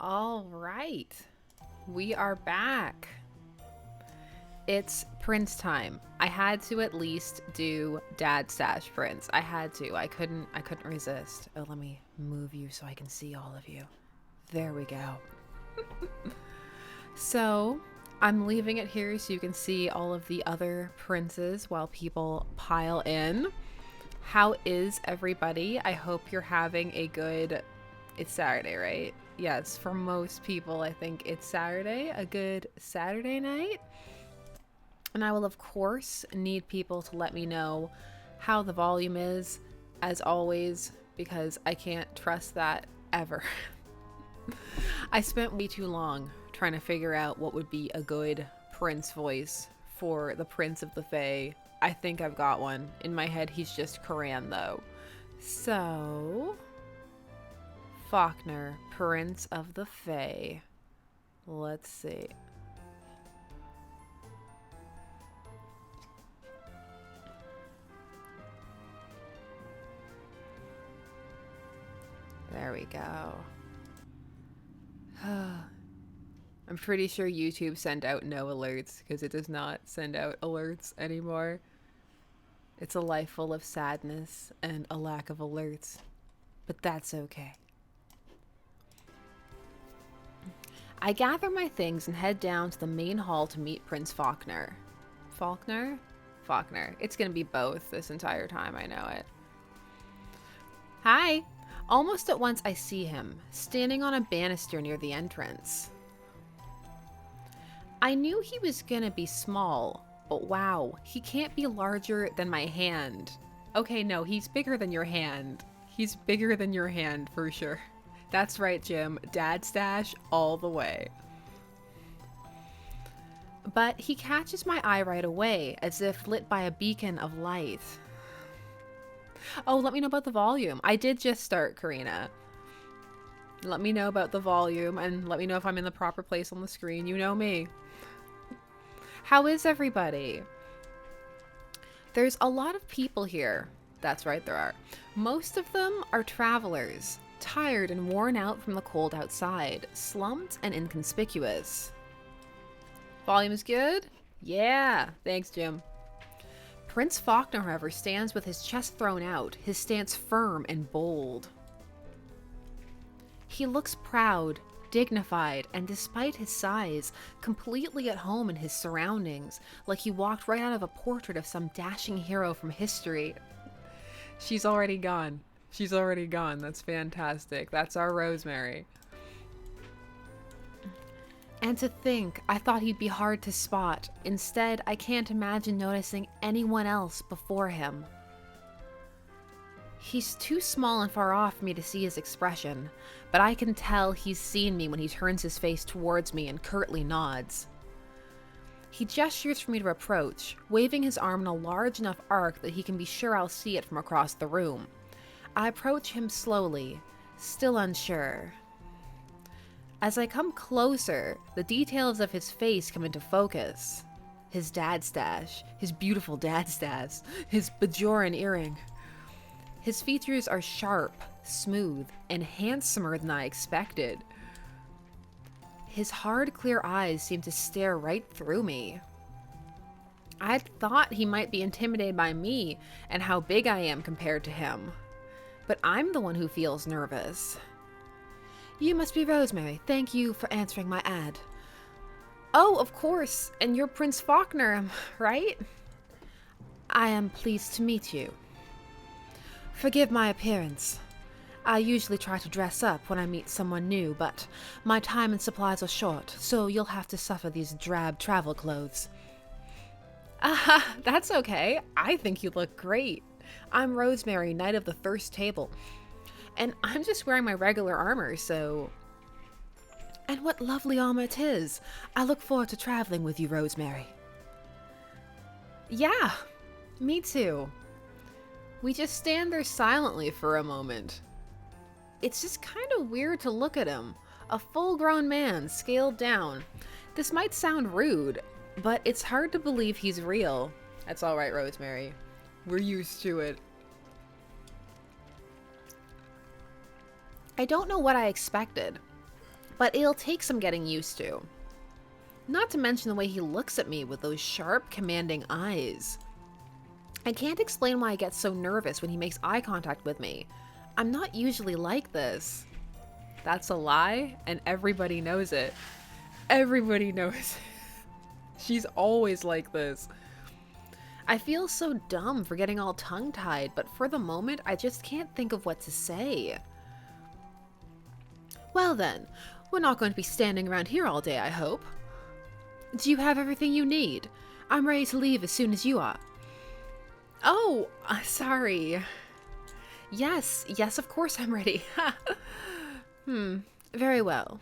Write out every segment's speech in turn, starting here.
All right, we are back. It's Prince time. I had to at least do Dadstache Prince. I had to. I couldn't resist. Oh, let me move you so I can see all of you. There we go. So, I'm leaving it here so you can see all of the other princes while people pile in. How is everybody? I hope you're having a good... It's Saturday, right? Yes, for most people, I think it's Saturday. A good Saturday night. And I will, of course, need people to let me know how the volume is, as always, because I can't trust that ever. I spent way too long trying to figure out what would be a good Prince voice for the Prince of the Fae. I think I've got one. In my head, he's just Karan, though. So, Faulkner, Prince of the Fae. Let's see. There we go. I'm pretty sure YouTube sent out no alerts because it does not send out alerts anymore. It's a life full of sadness and a lack of alerts, but that's okay. I gather my things and head down to the main hall to meet Prince Faulkner. Faulkner? Faulkner. It's gonna be both this entire time, I know it. Hi! Almost at once I see him, standing on a banister near the entrance. I knew he was gonna be small, but wow, he can't be larger than my hand. Okay, no, he's bigger than your hand. He's bigger than your hand for sure. That's right, Jim. Dadstache all the way. But he catches my eye right away, as if lit by a beacon of light. Oh, let me know about the volume. I did just start, Karina. Let me know about the volume and let me know if I'm in the proper place on the screen. You know me. How is everybody? There's a lot of people here. That's right, there are. Most of them are travelers, tired and worn out from the cold outside, slumped and inconspicuous. Volume is good? Yeah, thanks, Jim. Prince Faulkner, however, stands with his chest thrown out, his stance firm and bold. He looks proud, dignified, and despite his size, completely at home in his surroundings, like he walked right out of a portrait of some dashing hero from history. She's already gone. She's already gone. That's fantastic. That's our Rosemary. And to think, I thought he'd be hard to spot. Instead, I can't imagine noticing anyone else before him. He's too small and far off for me to see his expression, but I can tell he's seen me when he turns his face towards me and curtly nods. He gestures for me to approach, waving his arm in a large enough arc that he can be sure I'll see it from across the room. I approach him slowly, still unsure. As I come closer, the details of his face come into focus. His dadstache, his beautiful dadstache, his Bajoran earring. His features are sharp, smooth, and handsomer than I expected. His hard, clear eyes seem to stare right through me. I'd thought he might be intimidated by me and how big I am compared to him. But I'm the one who feels nervous. You must be Rosemary. Thank you for answering my ad. Oh, of course. And you're Prince Faulkner, right? I am pleased to meet you. Forgive my appearance. I usually try to dress up when I meet someone new, but my time and supplies are short, so you'll have to suffer these drab travel clothes. Ah, that's okay. I think you look great. I'm Rosemary, Knight of the First Table. And I'm just wearing my regular armor, so... And what lovely armor it is. I look forward to traveling with you, Rosemary. Yeah, me too. We just stand there silently for a moment. It's just kind of weird to look at him. A full-grown man, scaled down. This might sound rude, but it's hard to believe he's real. That's all right, Rosemary. We're used to it. I don't know what I expected, but it'll take some getting used to. Not to mention the way he looks at me with those sharp, commanding eyes. I can't explain why I get so nervous when he makes eye contact with me. I'm not usually like this. That's a lie, and everybody knows it. Everybody knows it. She's always like this. I feel so dumb for getting all tongue-tied, but for the moment, I just can't think of what to say. Well then, we're not going to be standing around here all day, I hope. Do you have everything you need? I'm ready to leave as soon as you are. Oh, sorry. Yes, of course I'm ready. Very well.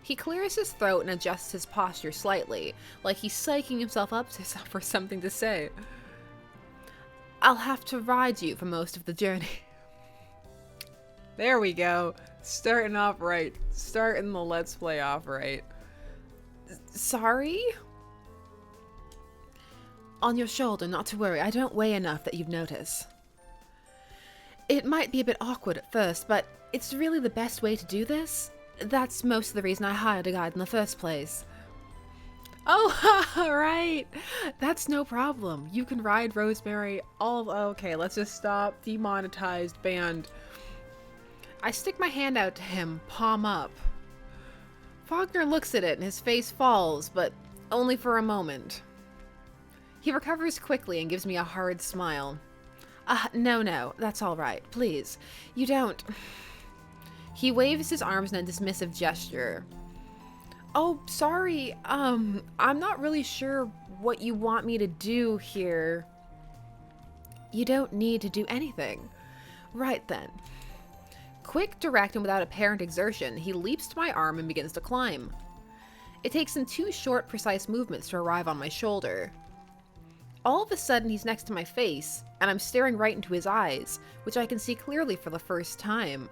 He clears his throat and adjusts his posture slightly, like he's psyching himself up for something to say. I'll have to ride you for most of the journey. There we go. Starting off right. Starting the Let's Play off right. Sorry? On your shoulder, not to worry. I don't weigh enough that you'd notice. It might be a bit awkward at first, but it's really the best way to do this. That's most of the reason I hired a guide in the first place. Oh, right. That's no problem. You can ride Rosemary all... Okay, let's just stop. Demonetized, banned. I stick my hand out to him, palm up. Faulkner looks at it and his face falls, but only for a moment. He recovers quickly and gives me a hard smile. No, that's all right. Please, you don't... He waves his arms in a dismissive gesture. Oh, sorry. I'm not really sure what you want me to do here. You don't need to do anything. Right then. Quick, direct, and without apparent exertion, he leaps to my arm and begins to climb. It takes him 2 short, precise movements to arrive on my shoulder. All of a sudden, he's next to my face, and I'm staring right into his eyes, which I can see clearly for the first time.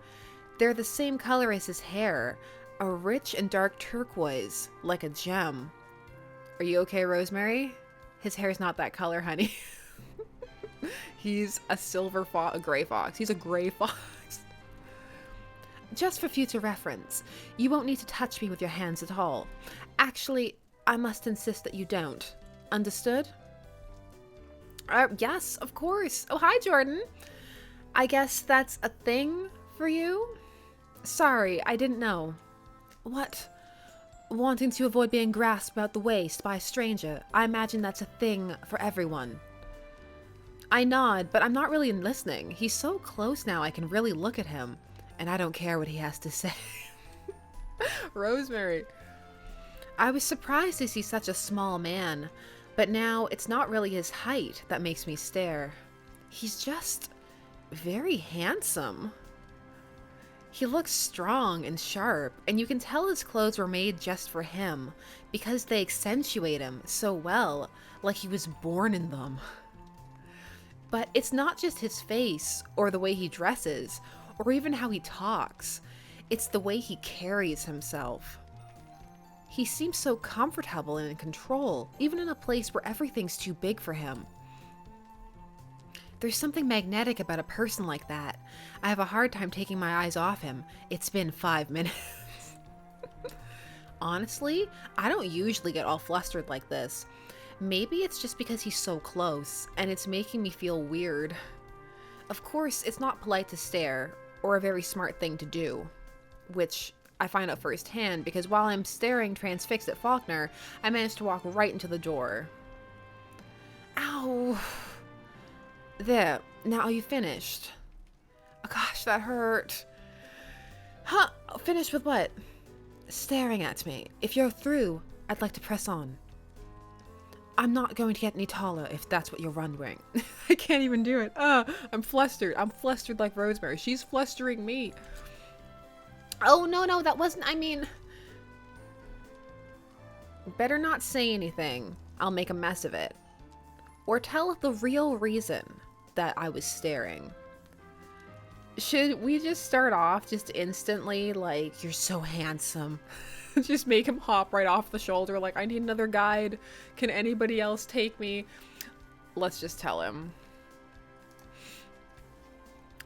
They're the same color as his hair, a rich and dark turquoise, like a gem. Are you okay, Rosemary? His hair's not that color, honey. He's a gray fox. He's a gray fox. Just for future reference, you won't need to touch me with your hands at all. Actually, I must insist that you don't. Understood? Yes, of course. Oh, hi, Jordan. I guess that's a thing for you? Sorry, I didn't know. What? Wanting to avoid being grasped about the waist by a stranger. I imagine that's a thing for everyone. I nod, but I'm not really listening. He's so close now I can really look at him. And I don't care what he has to say. Rosemary. I was surprised to see such a small man, but now it's not really his height that makes me stare. He's just very handsome. He looks strong and sharp, and you can tell his clothes were made just for him because they accentuate him so well, like he was born in them. But it's not just his face or the way he dresses, or even how he talks. It's the way he carries himself. He seems so comfortable and in control, even in a place where everything's too big for him. There's something magnetic about a person like that. I have a hard time taking my eyes off him. It's been 5 minutes. Honestly, I don't usually get all flustered like this. Maybe it's just because he's so close, and it's making me feel weird. Of course, it's not polite to stare, or a very smart thing to do, which I find out firsthand because while I'm staring transfixed at Faulkner, I managed to walk right into the door. Ow! There, now are you finished? Oh gosh, that hurt. Huh, finished with what? Staring at me. If you're through, I'd like to press on. I'm not going to get any taller if that's what you're wondering. I can't even do it. I'm flustered. I'm flustered like Rosemary. She's flustering me. Oh, no, that wasn't, I mean... Better not say anything. I'll make a mess of it. Or tell the real reason that I was staring. Should we just start off just instantly like, you're so handsome? Just make him hop right off the shoulder like, I need another guide. Can anybody else take me? Let's just tell him.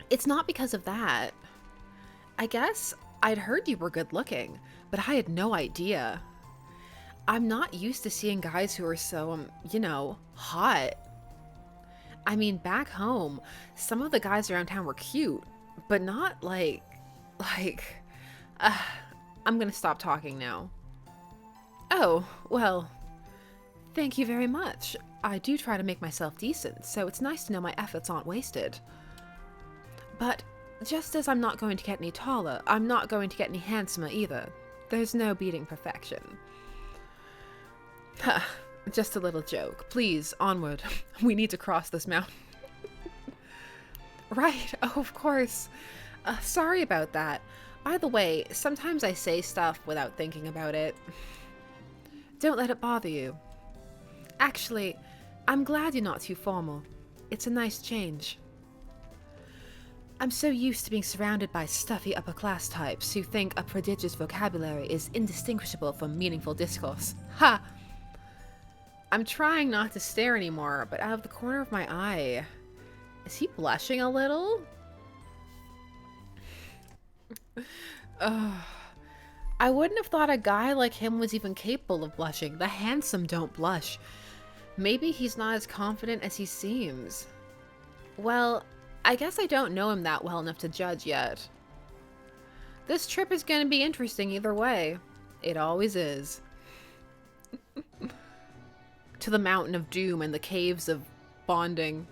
It's not because of that. I guess I'd heard you were good looking, but I had no idea. I'm not used to seeing guys who are so, hot. I mean, back home, some of the guys around town were cute, but not like, uh, I'm gonna stop talking now. Oh, well, thank you very much. I do try to make myself decent, so it's nice to know my efforts aren't wasted. But just as I'm not going to get any taller, I'm not going to get any handsomer either. There's no beating perfection. Ha, just a little joke. Please, onward. We need to cross this mountain. Right, oh, of course. Sorry about that. By the way, sometimes I say stuff without thinking about it. Don't let it bother you. Actually, I'm glad you're not too formal. It's a nice change. I'm so used to being surrounded by stuffy upper-class types who think a prodigious vocabulary is indistinguishable from meaningful discourse. Ha! I'm trying not to stare anymore, but out of the corner of my eye... Is he blushing a little? I wouldn't have thought a guy like him was even capable of blushing. The handsome don't blush. Maybe he's not as confident as he seems. Well, I guess I don't know him that well enough to judge yet. This trip is going to be interesting either way. It always is. To the mountain of doom and the caves of bonding.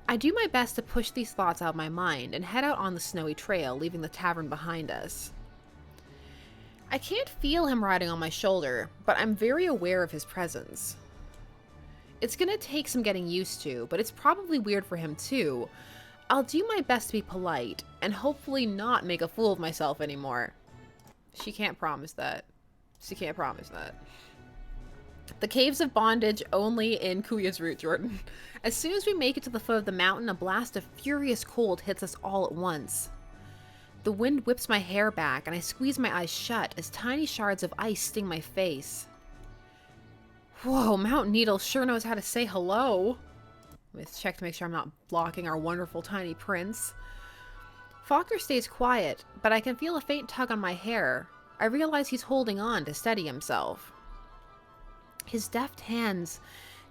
I do my best to push these thoughts out of my mind and head out on the snowy trail, leaving the tavern behind us. I can't feel him riding on my shoulder, but I'm very aware of his presence. It's gonna take some getting used to, but it's probably weird for him too. I'll do my best to be polite, and hopefully not make a fool of myself anymore. She can't promise that. She can't promise that. The Caves of Bondage only in Kuya's route, Jordan. As soon as we make it to the foot of the mountain, a blast of furious cold hits us all at once. The wind whips my hair back, and I squeeze my eyes shut as tiny shards of ice sting my face. Whoa, Mount Needle sure knows how to say hello. Let's check to make sure I'm not blocking our wonderful tiny prince. Faulkner stays quiet, but I can feel a faint tug on my hair. I realize he's holding on to steady himself. His deft hands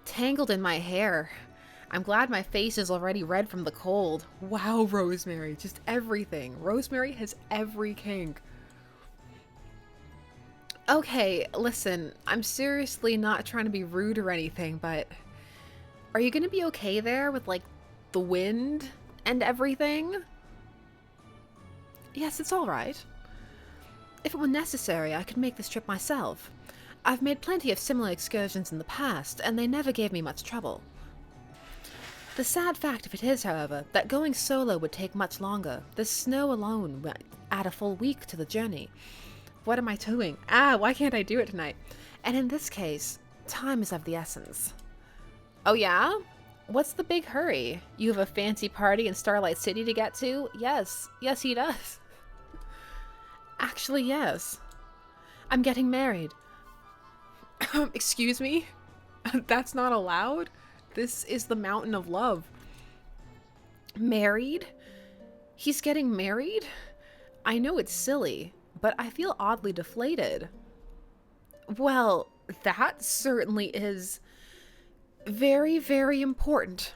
tangled in my hair. I'm glad my face is already red from the cold. Wow, Rosemary, just everything. Rosemary has every kink. Okay, listen, I'm seriously not trying to be rude or anything, but are you gonna be okay there with, like, the wind and everything? Yes, it's alright. If it were necessary, I could make this trip myself. I've made plenty of similar excursions in the past, and they never gave me much trouble. The sad fact of it is, however, that going solo would take much longer. The snow alone would add a full week to the journey. What am I doing? Why can't I do it tonight? And in this case, time is of the essence. Oh yeah? What's the big hurry? You have a fancy party in Starlight City to get to? Yes. Yes, he does. Actually, yes. I'm getting married. Excuse me? That's not allowed? This is the mountain of love. Married? He's getting married? I know it's silly, but I feel oddly deflated. Well, that certainly is very, very important.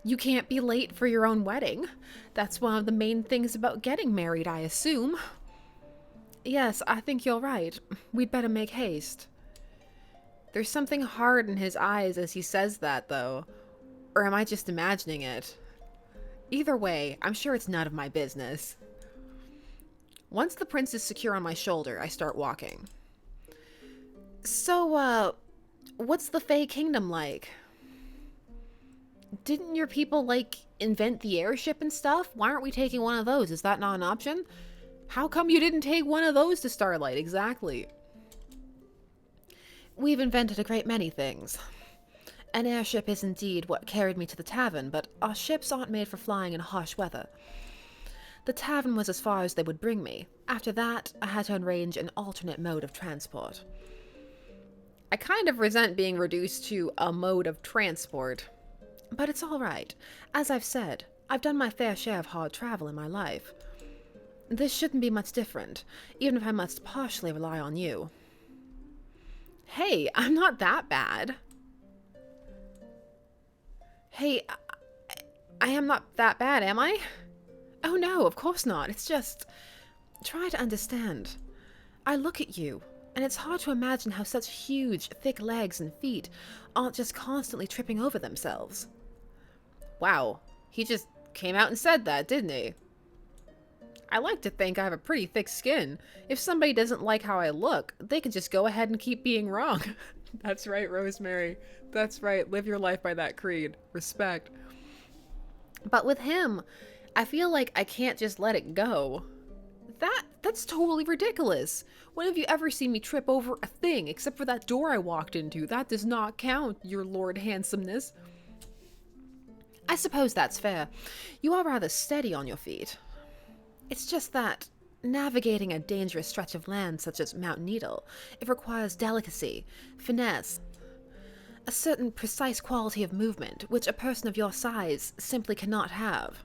You can't be late for your own wedding. That's one of the main things about getting married, I assume. Yes, I think you're right. We'd better make haste. There's something hard in his eyes as he says that, though. Or am I just imagining it? Either way, I'm sure it's none of my business. Once the prince is secure on my shoulder, I start walking. So, what's the Fey Kingdom like? Didn't your people, like, invent the airship and stuff? Why aren't we taking one of those? Is that not an option? How come you didn't take one of those to Starlight? Exactly. We've invented a great many things. An airship is indeed what carried me to the tavern, but our ships aren't made for flying in harsh weather. The tavern was as far as they would bring me. After that, I had to arrange an alternate mode of transport. I kind of resent being reduced to a mode of transport. But it's all right. As I've said, I've done my fair share of hard travel in my life. This shouldn't be much different, even if I must partially rely on you. Hey, I'm not that bad. Hey, I am not that bad, am I? Oh no, of course not. It's just... Try to understand. I look at you, and it's hard to imagine how such huge, thick legs and feet aren't just constantly tripping over themselves. Wow, he just came out and said that, didn't he? I like to think I have a pretty thick skin. If somebody doesn't like how I look, they can just go ahead and keep being wrong. That's right, Rosemary. That's right. Live your life by that creed. Respect. But with him, I feel like I can't just let it go. That's totally ridiculous. When have you ever seen me trip over a thing except for that door I walked into? That does not count, your Lord Handsomeness. I suppose that's fair. You are rather steady on your feet. It's just that, navigating a dangerous stretch of land such as Mount Needle, it requires delicacy, finesse, a certain precise quality of movement which a person of your size simply cannot have.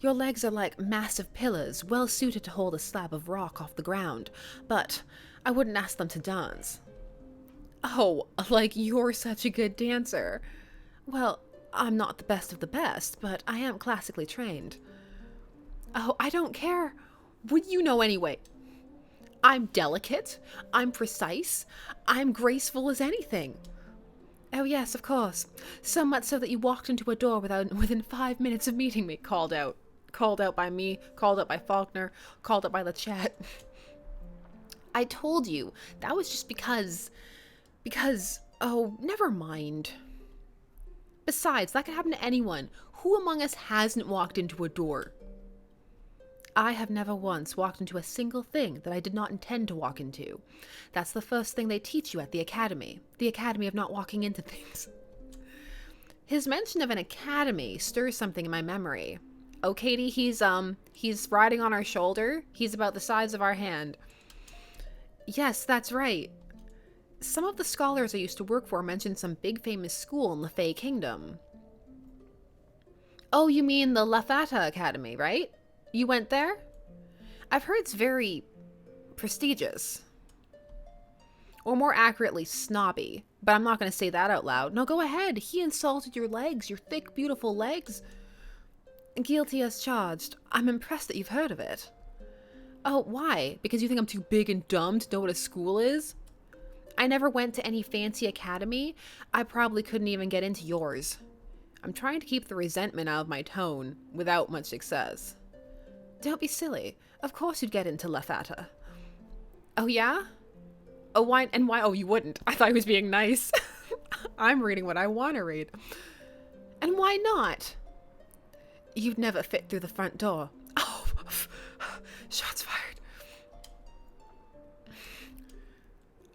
Your legs are like massive pillars, well suited to hold a slab of rock off the ground, but I wouldn't ask them to dance. Oh, like you're such a good dancer. Well, I'm not the best of the best, but I am classically trained. Oh, I don't care. What do you know anyway? I'm delicate, I'm precise, I'm graceful as anything. Oh yes, of course. So much so that you walked into a door within 5 minutes of meeting me. Called out. Called out by me, called out by Faulkner, called out by the chat. I told you, that was just because, oh, never mind. Besides, that could happen to anyone. Who among us hasn't walked into a door? I have never once walked into a single thing that I did not intend to walk into. That's the first thing they teach you at the academy of not walking into things. His mention of an academy stirs something in my memory. Oh, Katie, he's riding on our shoulder. He's about the size of our hand. Yes, that's right. Some of the scholars I used to work for mentioned some big famous school in the Fey Kingdom. Oh, you mean the Lafata Academy, right? You went there? I've heard it's very prestigious. Or more accurately, snobby. But I'm not going to say that out loud. No, go ahead. He insulted your legs, your thick, beautiful legs. Guilty as charged. I'm impressed that you've heard of it. Oh, why? Because you think I'm too big and dumb to know what a school is? I never went to any fancy academy. I probably couldn't even get into yours. I'm trying to keep the resentment out of my tone, without much success. Don't be silly. Of course you'd get into Lafata. Oh, yeah? Oh, why? And why? Oh, you wouldn't. I thought he was being nice. I'm reading what I want to read. And why not? You'd never fit through the front door. Oh, shots fired.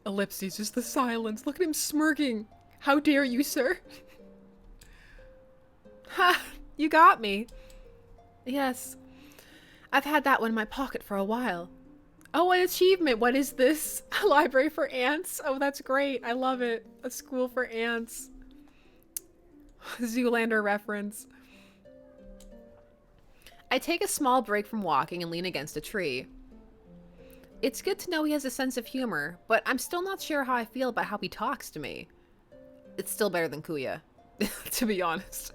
Ellipses, just the silence. Look at him smirking. How dare you, sir? Ha! You got me. Yes. I've had that one in my pocket for a while. Oh, an achievement. What is this? A library for ants? Oh, that's great. I love it. A school for ants. Zoolander reference. I take a small break from walking and lean against a tree. It's good to know he has a sense of humor, but I'm still not sure how I feel about how he talks to me. It's still better than Kuya, to be honest.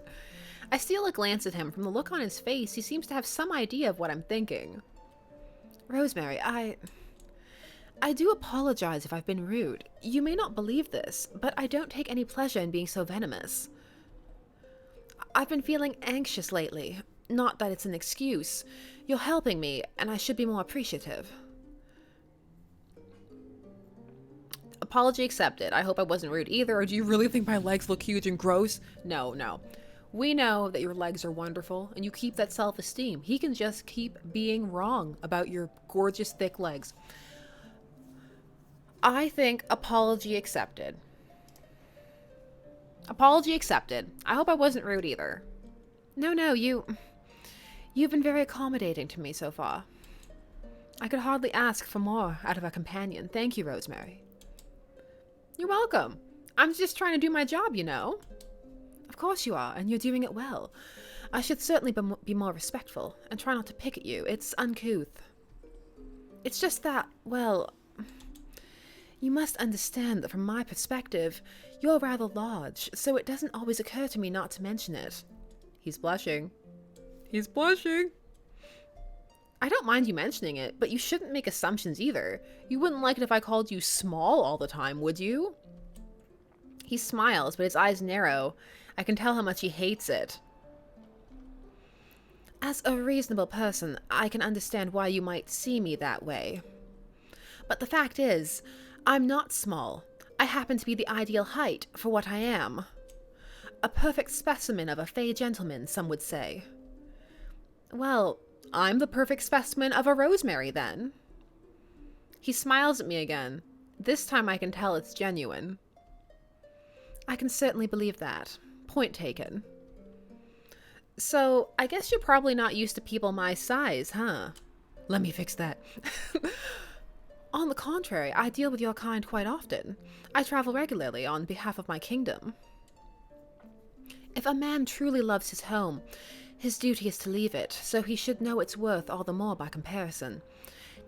I steal a glance at him. From the look on his face, he seems to have some idea of what I'm thinking. Rosemary, I do apologize if I've been rude. You may not believe this, but I don't take any pleasure in being so venomous. I've been feeling anxious lately. Not that it's an excuse. You're helping me, and I should be more appreciative. Apology accepted. I hope I wasn't rude either, or do you really think my legs look huge and gross? No. We know that your legs are wonderful, and you keep that self-esteem. He can just keep being wrong about your gorgeous, thick legs. I think apology accepted. Apology accepted. I hope I wasn't rude either. No, you've been very accommodating to me so far. I could hardly ask for more out of a companion. Thank you, Rosemary. You're welcome. I'm just trying to do my job, you know. Of course you are, and you're doing it well. I should certainly be more respectful and try not to pick at you. It's uncouth. It's just that, well, you must understand that from my perspective, you're rather large, so it doesn't always occur to me not to mention it. He's blushing. He's blushing. I don't mind you mentioning it, but you shouldn't make assumptions either. You wouldn't like it if I called you small all the time, would you? He smiles, but his eyes narrow. I can tell how much he hates it. As a reasonable person, I can understand why you might see me that way. But the fact is, I'm not small. I happen to be the ideal height for what I am. A perfect specimen of a fey gentleman, some would say. Well, I'm the perfect specimen of a Rosemary, then. He smiles at me again. This time I can tell it's genuine. I can certainly believe that. Point taken. So, I guess you're probably not used to people my size, huh? Let me fix that. On the contrary, I deal with your kind quite often. I travel regularly on behalf of my kingdom. If a man truly loves his home, his duty is to leave it, so he should know its worth all the more by comparison.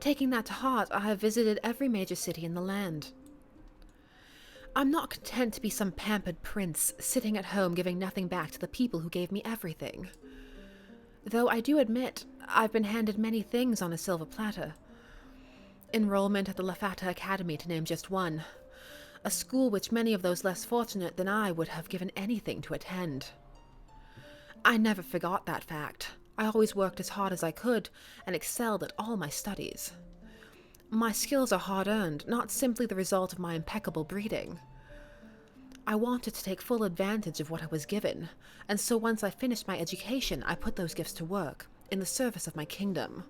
Taking that to heart, I have visited every major city in the land. I'm not content to be some pampered prince, sitting at home giving nothing back to the people who gave me everything. Though I do admit, I've been handed many things on a silver platter. Enrollment at the Lafata Academy, to name just one. A school which many of those less fortunate than I would have given anything to attend. I never forgot that fact. I always worked as hard as I could and excelled at all my studies. My skills are hard-earned, not simply the result of my impeccable breeding. I wanted to take full advantage of what I was given, and so once I finished my education, I put those gifts to work, in the service of my kingdom.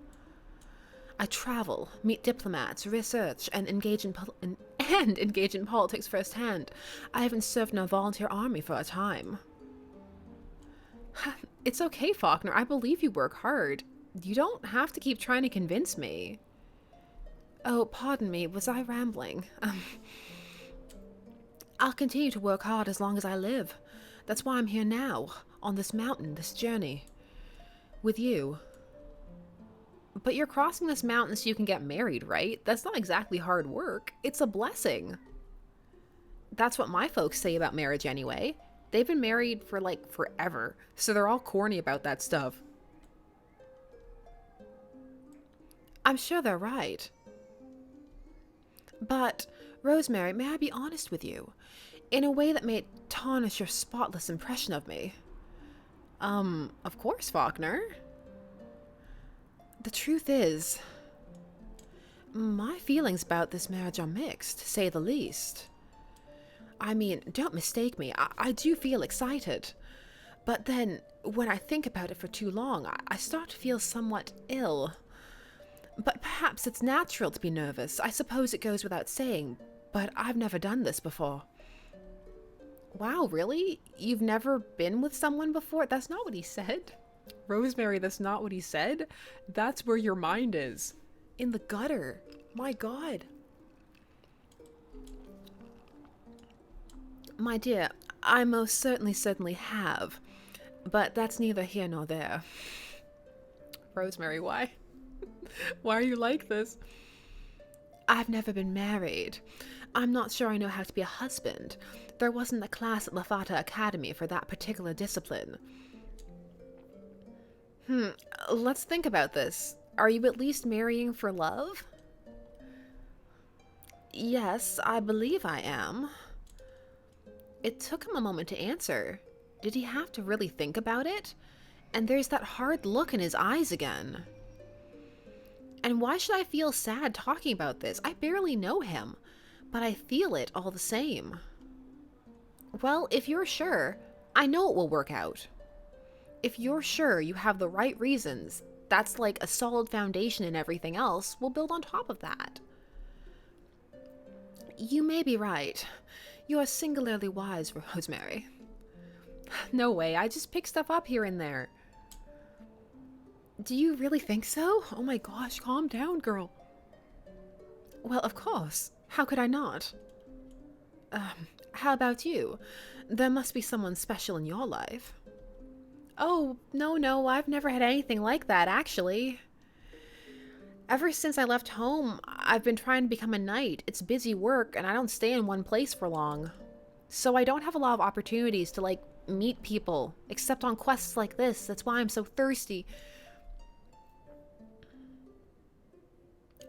I travel, meet diplomats, research, and engage in politics firsthand. I even served in a volunteer army for a time. It's okay, Faulkner. I believe you work hard. You don't have to keep trying to convince me. Oh, pardon me, was I rambling? I'll continue to work hard as long as I live. That's why I'm here now, on this mountain, this journey. With you. But you're crossing this mountain so you can get married, right? That's not exactly hard work. It's a blessing. That's what my folks say about marriage anyway. They've been married for, like, forever, so they're all corny about that stuff. I'm sure they're right. But, Rosemary, may I be honest with you? In a way that may tarnish your spotless impression of me. Of course, Faulkner. The truth is, my feelings about this marriage are mixed, to say the least. I mean, don't mistake me, I do feel excited. But then, when I think about it for too long, I start to feel somewhat ill. But perhaps it's natural to be nervous. I suppose it goes without saying, but I've never done this before. Wow, really? You've never been with someone before? That's not what he said. Rosemary, that's not what he said. That's where your mind is. In the gutter. My God. My dear, I most certainly have. But that's neither here nor there. Rosemary, why? Why are you like this? I've never been married. I'm not sure I know how to be a husband. There wasn't a class at Lafata Academy for that particular discipline. Let's think about this. Are you at least marrying for love? Yes, I believe I am. It took him a moment to answer. Did he have to really think about it? And there's that hard look in his eyes again. And why should I feel sad talking about this? I barely know him, but I feel it all the same. Well, if you're sure, I know it will work out. If you're sure you have the right reasons, that's like a solid foundation, and everything else will build on top of that. You may be right. You are singularly wise, Rosemary. No way, I just pick stuff up here and there. Do you really think so? Oh my gosh, calm down, girl. Well, of course. How could I not? How about you? There must be someone special in your life. Oh, no, I've never had anything like that, actually. Ever since I left home, I've been trying to become a knight. It's busy work, and I don't stay in one place for long. So I don't have a lot of opportunities to, like, meet people, except on quests like this. That's why I'm so thirsty.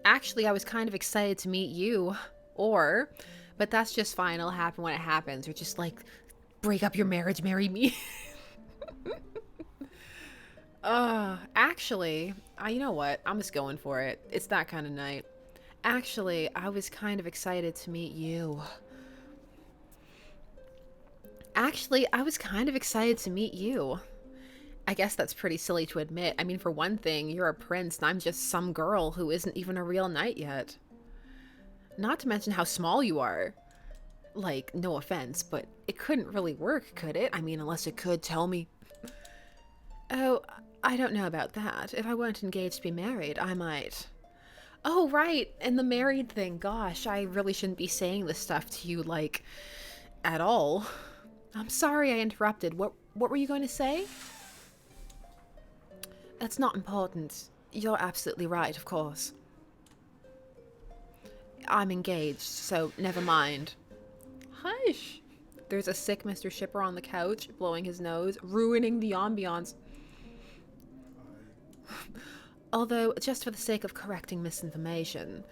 Actually, I was kind of excited to meet you. But that's just fine. It'll happen when it happens. Or just, like, break up your marriage, marry me. Actually, you know what? I'm just going for it. It's that kind of night. Actually, I was kind of excited to meet you. Actually, I was kind of excited to meet you. I guess that's pretty silly to admit. I mean, for one thing, you're a prince and I'm just some girl who isn't even a real knight yet. Not to mention how small you are. Like, no offense, but it couldn't really work, could it? I mean, unless it could, tell me. Oh, I don't know about that. If I weren't engaged to be married, I might. Oh, right, and the married thing. Gosh, I really shouldn't be saying this stuff to you, like, at all. I'm sorry I interrupted. What were you going to say? That's not important. You're absolutely right, of course. I'm engaged, so never mind. Hush! There's a sick Mr. Shipper on the couch, blowing his nose, ruining the ambiance. Although, just for the sake of correcting misinformation,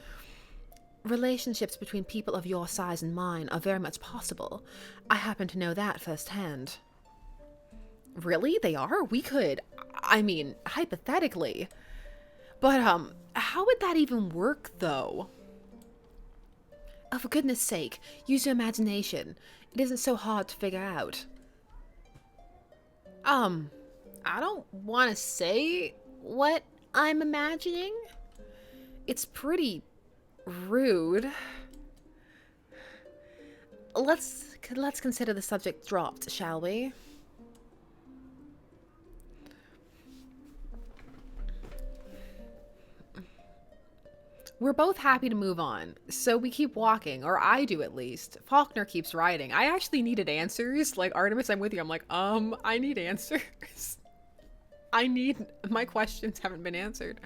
relationships between people of your size and mine are very much possible. I happen to know that firsthand. Really? They are? We could. I mean, hypothetically. But, how would that even work, though? Oh, for goodness sake, use your imagination. It isn't so hard to figure out. I don't want to say what I'm imagining. It's pretty rude. Let's consider the subject dropped, shall we? We're both happy to move on, so we keep walking, or I do at least. Faulkner keeps writing. I actually needed answers. Like, Artemis, I'm with you. I'm like, I need answers. My questions haven't been answered.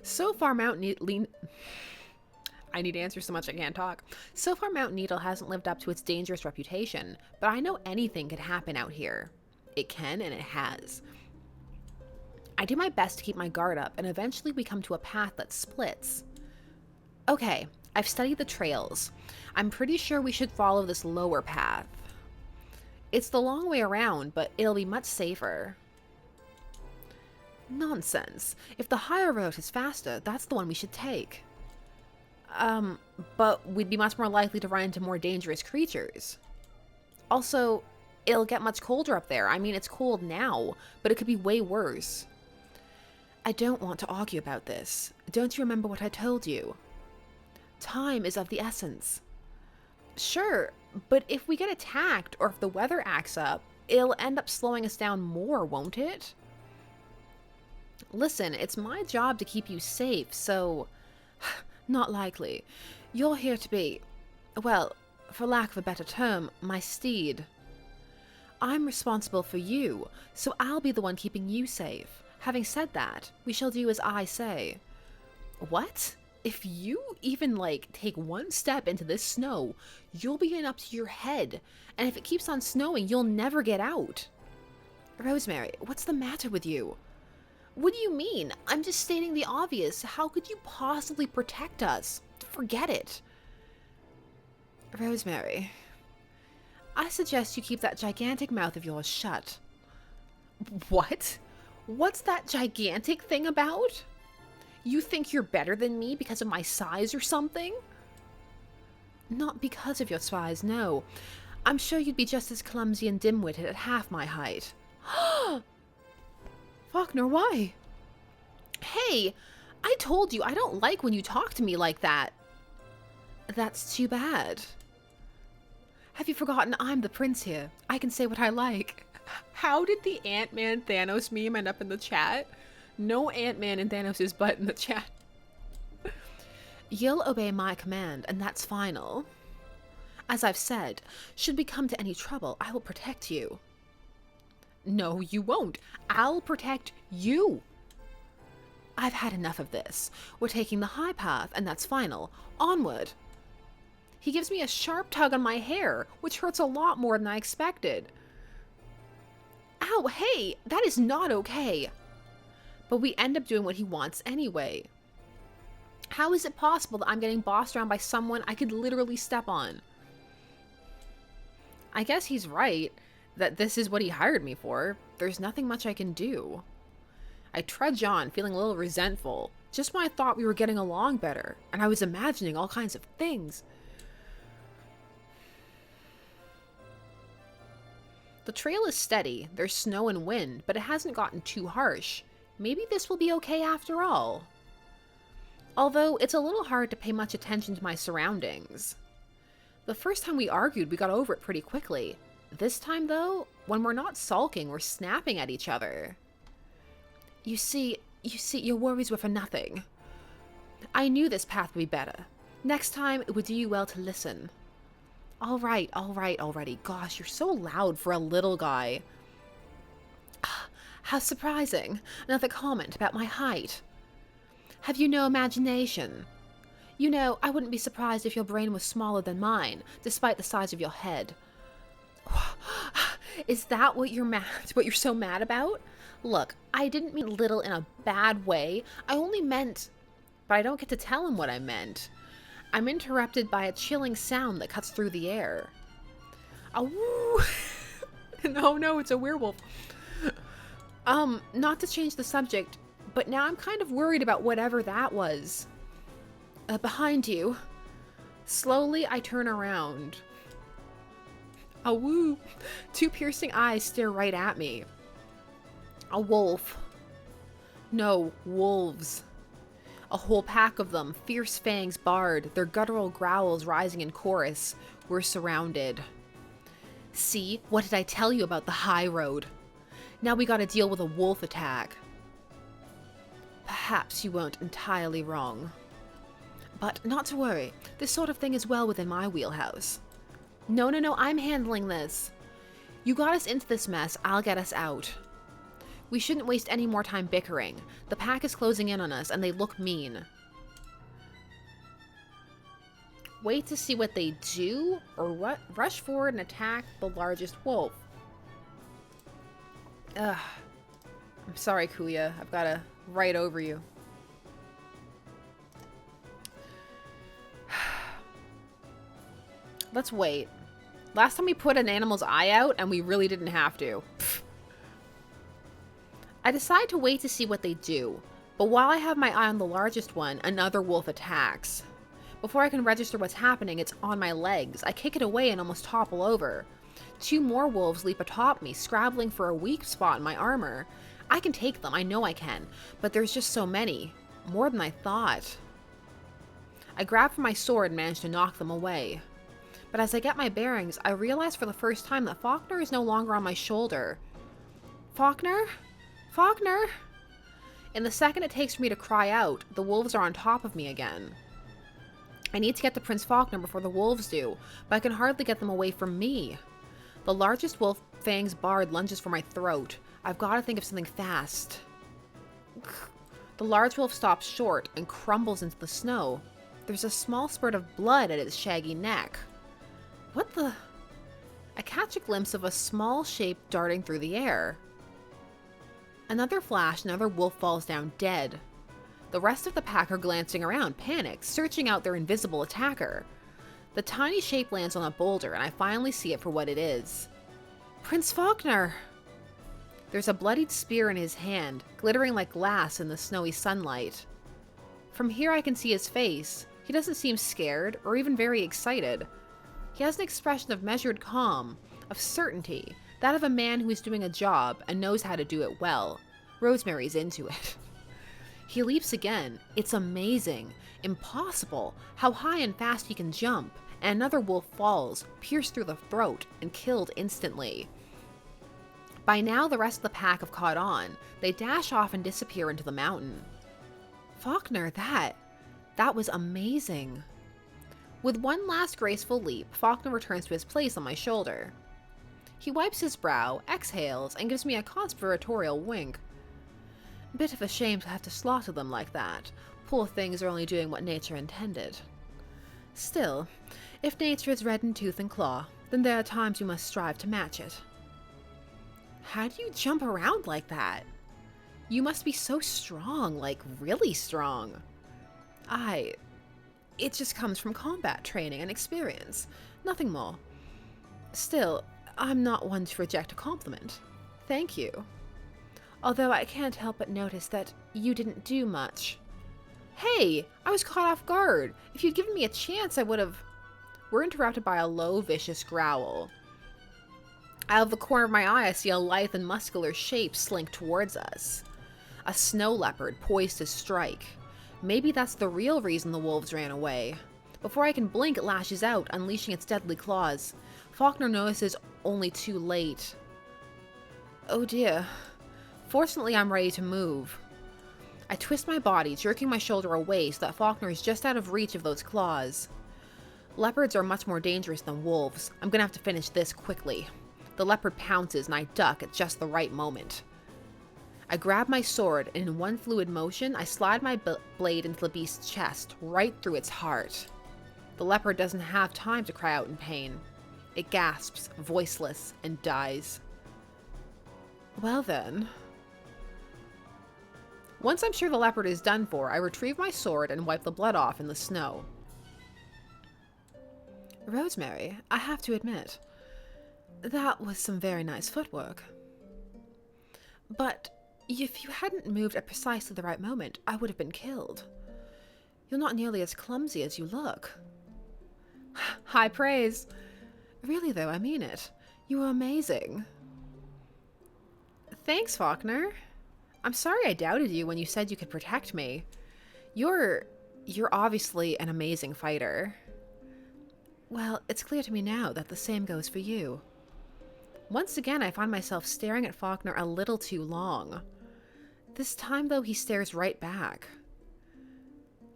So far, I need answers so much I can't talk. So far, Mount Needle hasn't lived up to its dangerous reputation, but I know anything could happen out here. It can, and it has. I do my best to keep my guard up, and eventually we come to a path that splits. Okay, I've studied the trails. I'm pretty sure we should follow this lower path. It's the long way around, but it'll be much safer. Nonsense. If the higher route is faster, that's the one we should take. But we'd be much more likely to run into more dangerous creatures. Also, it'll get much colder up there. I mean, it's cold now, but it could be way worse. I don't want to argue about this. Don't you remember what I told you? Time is of the essence. Sure, but if we get attacked or if the weather acts up, it'll end up slowing us down more, won't it? Listen, it's my job to keep you safe, so... Not likely. You're here to be, well, for lack of a better term, my steed. I'm responsible for you, so I'll be the one keeping you safe. Having said that, we shall do as I say. What? If you even, like, take one step into this snow, you'll be in up to your head. And if it keeps on snowing, you'll never get out. Rosemary, what's the matter with you? What do you mean? I'm just stating the obvious. How could you possibly protect us? Forget it. Rosemary, I suggest you keep that gigantic mouth of yours shut. What? What's that gigantic thing about? You think you're better than me because of my size or something? Not because of your size, no. I'm sure you'd be just as clumsy and dim-witted at half my height. Faulkner, why? Hey, I told you I don't like when you talk to me like that. That's too bad. Have you forgotten I'm the prince here? I can say what I like. How did the Ant-Man Thanos meme end up in the chat? No Ant-Man in Thanos' butt in the chat. You'll obey my command, and that's final. As I've said, should we come to any trouble, I will protect you. No, you won't. I'll protect you. I've had enough of this. We're taking the high path, and that's final. Onward. He gives me a sharp tug on my hair, which hurts a lot more than I expected. Ow, hey, that is not okay. But we end up doing what he wants anyway. How is it possible that I'm getting bossed around by someone I could literally step on? I guess he's right, that this is what he hired me for. There's nothing much I can do. I trudge on, feeling a little resentful, just when I thought we were getting along better, and I was imagining all kinds of things. The trail is steady, there's snow and wind, but it hasn't gotten too harsh. Maybe this will be okay after all. Although, it's a little hard to pay much attention to my surroundings. The first time we argued, we got over it pretty quickly. This time, though, when we're not sulking, we're snapping at each other. You see, your worries were for nothing. I knew this path would be better. Next time, it would do you well to listen. All right, already. Gosh, you're so loud for a little guy. How surprising. Another comment about my height. Have you no imagination? You know, I wouldn't be surprised if your brain was smaller than mine, despite the size of your head. Is that what you're so mad about? Look, I didn't mean little in a bad way. I only meant... But I don't get to tell him what I meant. I'm interrupted by a chilling sound that cuts through the air. A woo! No, it's a werewolf. Not to change the subject, but now I'm kind of worried about whatever that was. Behind you. Slowly, I turn around. A woo! Two piercing eyes stare right at me. A wolf. No, wolves. A whole pack of them, fierce fangs bared, their guttural growls rising in chorus. We're surrounded. See, what did I tell you about the high road? Now we gotta deal with a wolf attack. Perhaps you weren't entirely wrong. But not to worry, this sort of thing is well within my wheelhouse. No, I'm handling this. You got us into this mess, I'll get us out. We shouldn't waste any more time bickering. The pack is closing in on us, and they look mean. Wait to see what they do, or rush forward and attack the largest wolf. Ugh. I'm sorry, Kuya. I've got to write over you. Let's wait. Last time we put an animal's eye out, and we really didn't have to. Pfft. I decide to wait to see what they do, but while I have my eye on the largest one, another wolf attacks. Before I can register what's happening, it's on my legs. I kick it away and almost topple over. Two more wolves leap atop me, scrabbling for a weak spot in my armor. I can take them, I know I can, but there's just so many. More than I thought. I grab for my sword and manage to knock them away. But as I get my bearings, I realize for the first time that Faulkner is no longer on my shoulder. Faulkner? Faulkner! In the second it takes for me to cry out, the wolves are on top of me again. I need to get to Prince Faulkner before the wolves do, but I can hardly get them away from me. The largest wolf, fangs bared, lunges for my throat. I've got to think of something fast. The large wolf stops short and crumbles into the snow. There's a small spurt of blood at its shaggy neck. What the... I catch a glimpse of a small shape darting through the air. Another flash, another wolf falls down dead. The rest of the pack are glancing around, panicked, searching out their invisible attacker. The tiny shape lands on a boulder, and I finally see it for what it is. Prince Faulkner! There's a bloodied spear in his hand, glittering like glass in the snowy sunlight. From here I can see his face. He doesn't seem scared, or even very excited. He has an expression of measured calm, of certainty, that of a man who is doing a job and knows how to do it well. Rosemary's into it. He leaps again. It's amazing. Impossible. How high and fast he can jump. And another wolf falls, pierced through the throat, and killed instantly. By now the rest of the pack have caught on. They dash off and disappear into the mountain. Faulkner, that was amazing. With one last graceful leap, Faulkner returns to his place on my shoulder. He wipes his brow, exhales, and gives me a conspiratorial wink. Bit of a shame to have to slaughter them like that. Poor things are only doing what nature intended. Still, if nature is red in tooth and claw, then there are times you must strive to match it. How do you jump around like that? You must be so strong, like really strong. It just comes from combat training and experience, nothing more. Still, I'm not one to reject a compliment. Thank you. Although I can't help but notice that you didn't do much. Hey, I was caught off guard. If you'd given me a chance, I would have... We're interrupted by a low, vicious growl. Out of the corner of my eye, I see a lithe and muscular shape slink towards us. A snow leopard poised to strike. Maybe that's the real reason the wolves ran away. Before I can blink, it lashes out, unleashing its deadly claws. Faulkner notices only too late. Oh dear. Fortunately, I'm ready to move. I twist my body, jerking my shoulder away so that Faulkner is just out of reach of those claws. Leopards are much more dangerous than wolves. I'm gonna have to finish this quickly. The leopard pounces and I duck at just the right moment. I grab my sword and in one fluid motion, I slide my blade into the beast's chest, right through its heart. The leopard doesn't have time to cry out in pain. It gasps, voiceless, and dies. Well then. Once I'm sure the leopard is done for, I retrieve my sword and wipe the blood off in the snow. Rosemary, I have to admit, that was some very nice footwork. But if you hadn't moved at precisely the right moment, I would have been killed. You're not nearly as clumsy as you look. High praise. Really though, I mean it. You were amazing. Thanks, Faulkner. I'm sorry I doubted you when you said you could protect me. You're obviously an amazing fighter. Well, it's clear to me now that the same goes for you. Once again, I find myself staring at Faulkner a little too long. This time, though, he stares right back.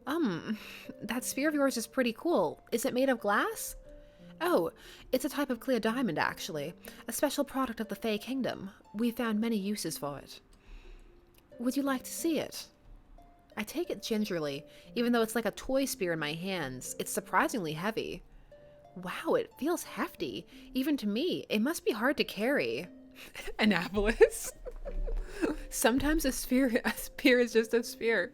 That spear of yours is pretty cool. Is it made of glass? Oh, it's a type of clear diamond, actually. A special product of the Fey Kingdom. We found many uses for it. Would you like to see it? I take it gingerly, even though it's like a toy spear in my hands. It's surprisingly heavy. Wow, it feels hefty. Even to me, it must be hard to carry. Annapolis. Sometimes a spear is just a spear.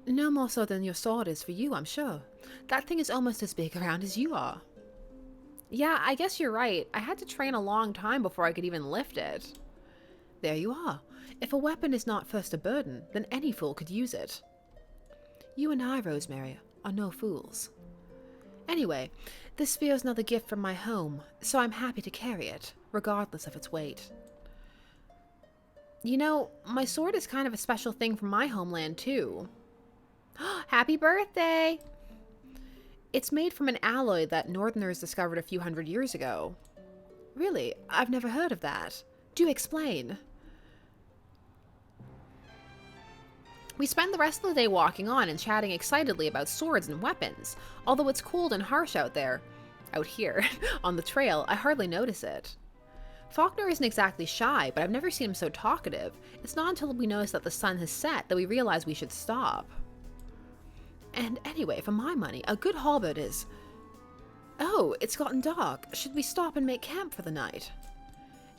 No more so than your sword is for you, I'm sure. That thing is almost as big around as you are. Yeah, I guess you're right. I had to train a long time before I could even lift it. There you are. If a weapon is not first a burden, then any fool could use it. You and I, Rosemary, are no fools. Anyway, this spear is another gift from my home, so I'm happy to carry it, regardless of its weight. You know, my sword is kind of a special thing from my homeland, too. Happy birthday! It's made from an alloy that Northerners discovered a few hundred years ago. Really? I've never heard of that. Do explain. We spend the rest of the day walking on and chatting excitedly about swords and weapons. Although it's cold and harsh out here, on the trail, I hardly notice it. Faulkner isn't exactly shy, but I've never seen him so talkative. It's not until we notice that the sun has set that we realize we should stop. And anyway, for my money, a good halberd is... Oh, it's gotten dark. Should we stop and make camp for the night?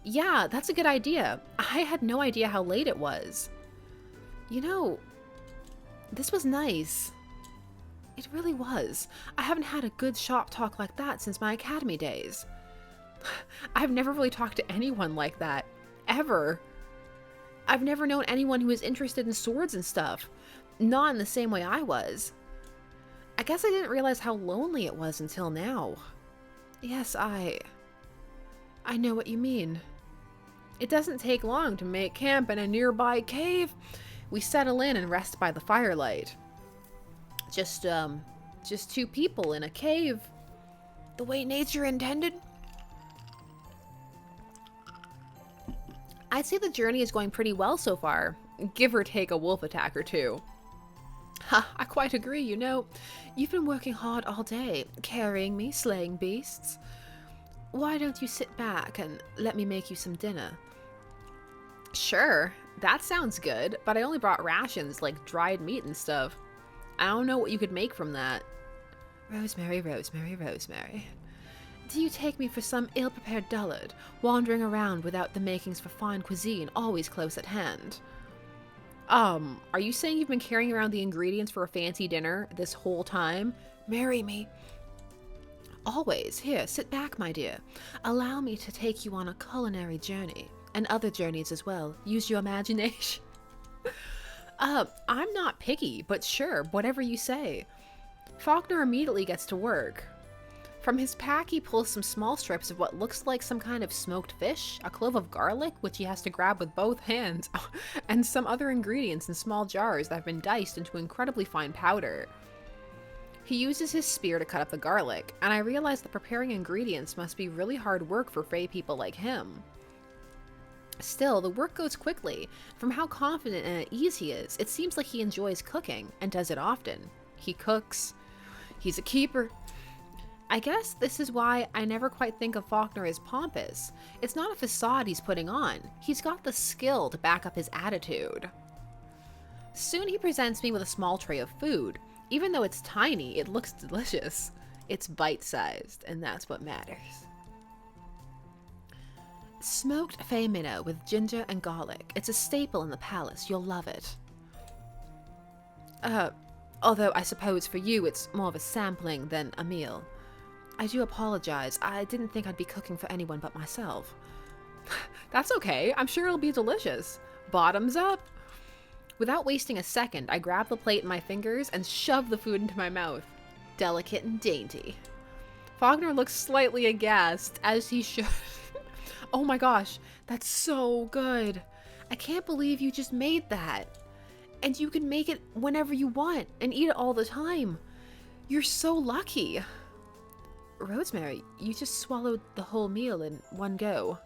Yeah, that's a good idea. I had no idea how late it was. You know, this was nice. It really was. I haven't had a good shop talk like that since my academy days. I've never really talked to anyone like that. Ever. I've never known anyone who was interested in swords and stuff. Not in the same way I was. I guess I didn't realize how lonely it was until now. Yes, I know what you mean. It doesn't take long to make camp in a nearby cave. We settle in and rest by the firelight. Just two people in a cave. The way nature intended. I'd say the journey is going pretty well so far, give or take a wolf attack or two. Ha, I quite agree, you know. You've been working hard all day, carrying me, slaying beasts. Why don't you sit back and let me make you some dinner? Sure, that sounds good, but I only brought rations like dried meat and stuff. I don't know what you could make from that. Rosemary, Rosemary, Rosemary. Do you take me for some ill-prepared dullard, wandering around without the makings for fine cuisine always close at hand? Are you saying you've been carrying around the ingredients for a fancy dinner this whole time? Marry me. Always. Here, sit back, my dear. Allow me to take you on a culinary journey, and other journeys as well. Use your imagination. I'm not picky, but sure, whatever you say. Faulkner immediately gets to work. From his pack, he pulls some small strips of what looks like some kind of smoked fish, a clove of garlic, which he has to grab with both hands, and some other ingredients in small jars that have been diced into incredibly fine powder. He uses his spear to cut up the garlic, and I realize that preparing ingredients must be really hard work for Fey people like him. Still, the work goes quickly. From how confident and at ease he is, it seems like he enjoys cooking, and does it often. He cooks. He's a keeper. I guess this is why I never quite think of Faulkner as pompous. It's not a facade he's putting on. He's got the skill to back up his attitude. Soon he presents me with a small tray of food. Even though it's tiny, it looks delicious. It's bite-sized, and that's what matters. Smoked fey minnow with ginger and garlic. It's a staple in the palace. You'll love it. Although I suppose for you it's more of a sampling than a meal. I do apologize. I didn't think I'd be cooking for anyone but myself. That's okay. I'm sure it'll be delicious. Bottoms up. Without wasting a second, I grab the plate in my fingers and shove the food into my mouth. Delicate and dainty. Faulkner looks slightly aghast, as he should. Oh my gosh, that's so good. I can't believe you just made that. And you can make it whenever you want and eat it all the time. You're so lucky. Rosemary, you just swallowed the whole meal in one go.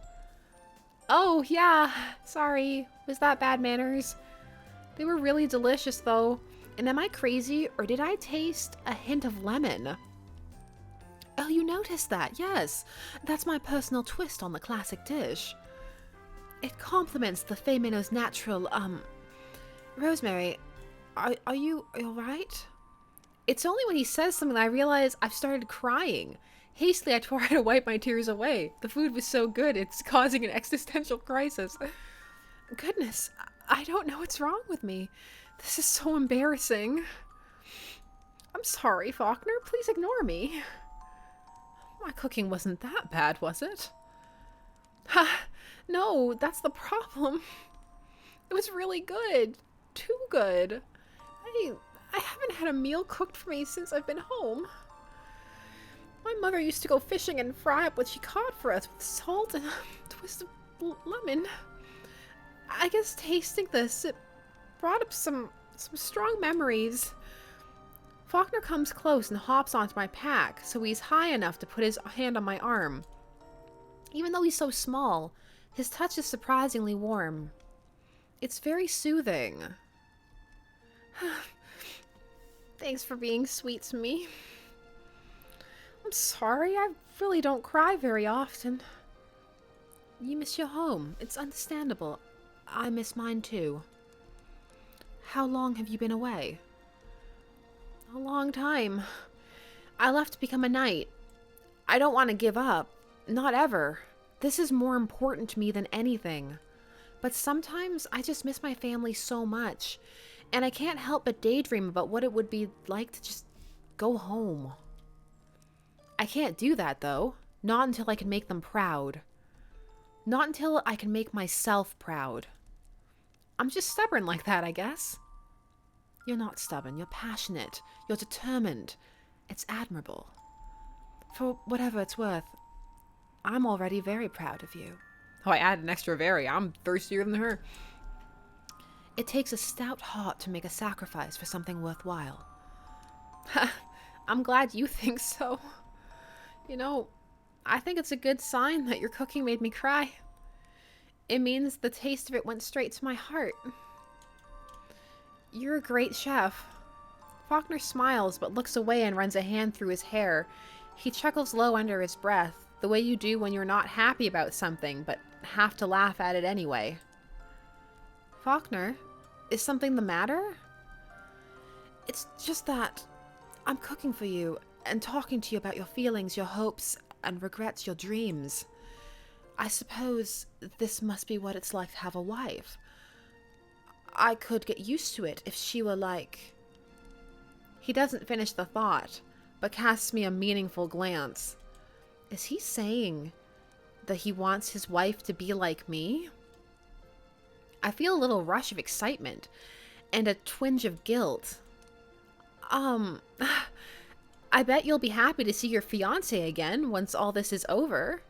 Oh, yeah. Sorry. Was that bad manners? They were really delicious, though. And am I crazy, or did I taste a hint of lemon? Oh, you noticed that? Yes. That's my personal twist on the classic dish. It complements the fey minnow's natural, Rosemary, are you alright? It's only when he says something that I realize I've started crying. Hastily, I try to wipe my tears away. The food was so good, it's causing an existential crisis. Goodness, I don't know what's wrong with me. This is so embarrassing. I'm sorry, Faulkner. Please ignore me. My cooking wasn't that bad, was it? Ha! No, that's the problem. It was really good. Too good. I haven't had a meal cooked for me since I've been home. My mother used to go fishing and fry up what she caught for us with salt and a twist of lemon. I guess tasting this, it brought up some strong memories. Faulkner comes close and hops onto my pack, so he's high enough to put his hand on my arm. Even though he's so small, his touch is surprisingly warm. It's very soothing. Thanks for being sweet to me. I'm sorry, I really don't cry very often. You miss your home. It's understandable. I miss mine too. How long have you been away? A long time. I left to become a knight. I don't want to give up. Not ever. This is more important to me than anything. But sometimes I just miss my family so much, and I can't help but daydream about what it would be like to just go home. I can't do that, though. Not until I can make them proud. Not until I can make myself proud. I'm just stubborn like that, I guess. You're not stubborn. You're passionate. You're determined. It's admirable. For whatever it's worth, I'm already very proud of you. Oh, I added an extra very. I'm thirstier than her. It takes a stout heart to make a sacrifice for something worthwhile. I'm glad you think so. You know, I think it's a good sign that your cooking made me cry. It means the taste of it went straight to my heart. You're a great chef. Faulkner smiles but looks away and runs a hand through his hair. He chuckles low under his breath. The way you do when you're not happy about something, but have to laugh at it anyway. Faulkner, is something the matter? It's just that I'm cooking for you and talking to you about your feelings, your hopes, and regrets, your dreams. I suppose this must be what it's like to have a wife. I could get used to it if she were like... He doesn't finish the thought, but casts me a meaningful glance. Is he saying that he wants his wife to be like me? I feel a little rush of excitement and a twinge of guilt. I bet you'll be happy to see your fiancée again once all this is over.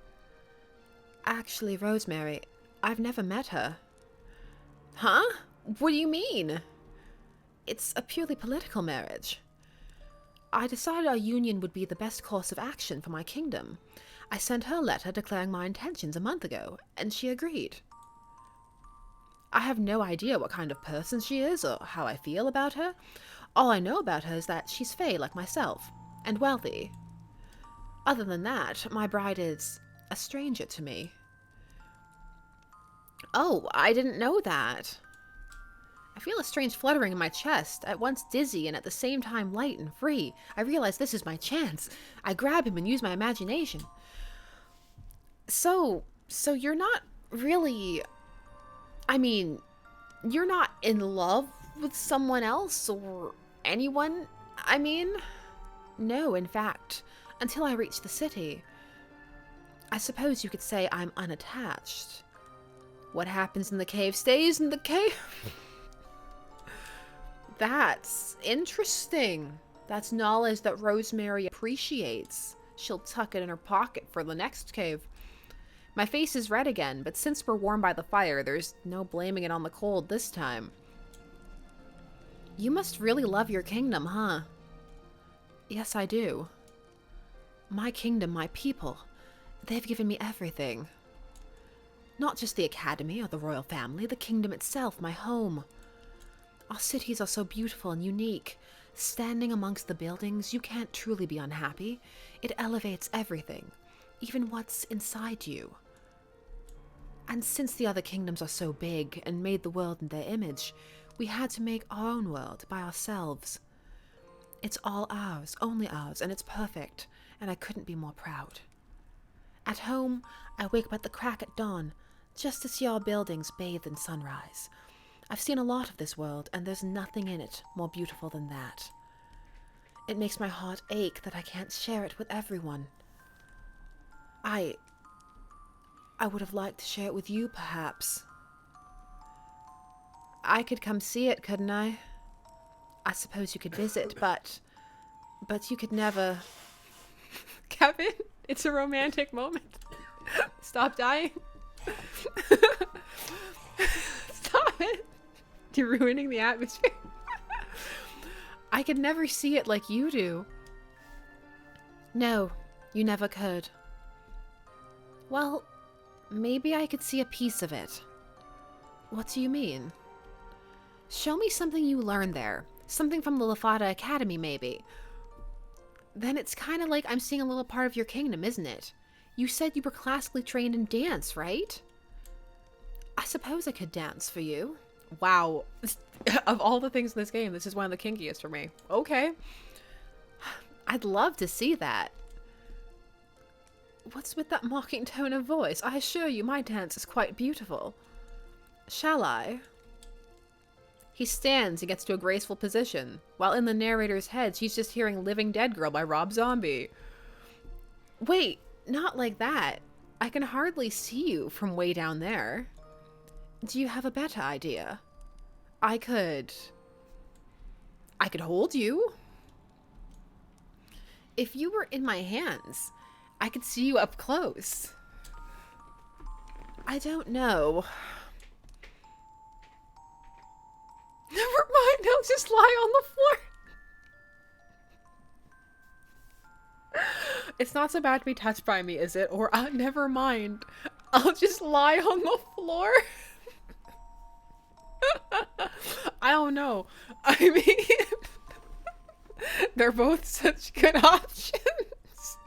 Actually, Rosemary, I've never met her. Huh? What do you mean? It's a purely political marriage. I decided our union would be the best course of action for my kingdom. I sent her a letter declaring my intentions a month ago, and she agreed. I have no idea what kind of person she is or how I feel about her. All I know about her is that she's fey like myself, and wealthy. Other than that, my bride is a stranger to me. Oh, I didn't know that. I feel a strange fluttering in my chest, at once dizzy and at the same time light and free. I realize this is my chance. I grab him and use my imagination. So you're not really... I mean, you're not in love with someone else or anyone? I mean... No, in fact, until I reach the city. I suppose you could say I'm unattached. What happens in the cave stays in the cave. That's interesting. That's knowledge that Rosemary appreciates. She'll tuck it in her pocket for the next cave. My face is red again, but since we're warm by the fire, there's no blaming it on the cold this time. You must really love your kingdom, huh? Yes, I do. My kingdom, my people. They've given me everything. Not just the academy or the royal family, the kingdom itself, my home. Our cities are so beautiful and unique. Standing amongst the buildings, you can't truly be unhappy. It elevates everything, even what's inside you. And since the other kingdoms are so big and made the world in their image, we had to make our own world by ourselves. It's all ours, only ours, and it's perfect, and I couldn't be more proud. At home, I wake up at the crack at dawn, just to see our buildings bathed in sunrise. I've seen a lot of this world, and there's nothing in it more beautiful than that. It makes my heart ache that I can't share it with everyone. I would have liked to share it with you, perhaps. I could come see it, couldn't I? I suppose you could visit, but you could never... Kevin, it's a romantic moment. Stop dying. Stop it. You're ruining the atmosphere. I could never see it like you do. No, you never could. Well, maybe I could see a piece of it. What do you mean? Show me something you learned there. Something from the Lafata Academy, maybe. Then it's kind of like I'm seeing a little part of your kingdom, isn't it? You said you were classically trained in dance, right? I suppose I could dance for you. Wow. Of all the things in this game, this is one of the kinkiest for me. Okay. I'd love to see that. What's with that mocking tone of voice? I assure you my dance is quite beautiful. Shall I? He stands and gets to a graceful position, while in the narrator's head she's just hearing Living Dead Girl by Rob Zombie. Wait, not like that. I can hardly see you from way down there. Do you have a better idea? I could hold you. If you were in my hands, I could see you up close. I don't know. Never mind, I'll just lie on the floor. It's not so bad to be touched by me, is it? Or, never mind. I'll just lie on the floor. I don't know. I mean, they're both such good options.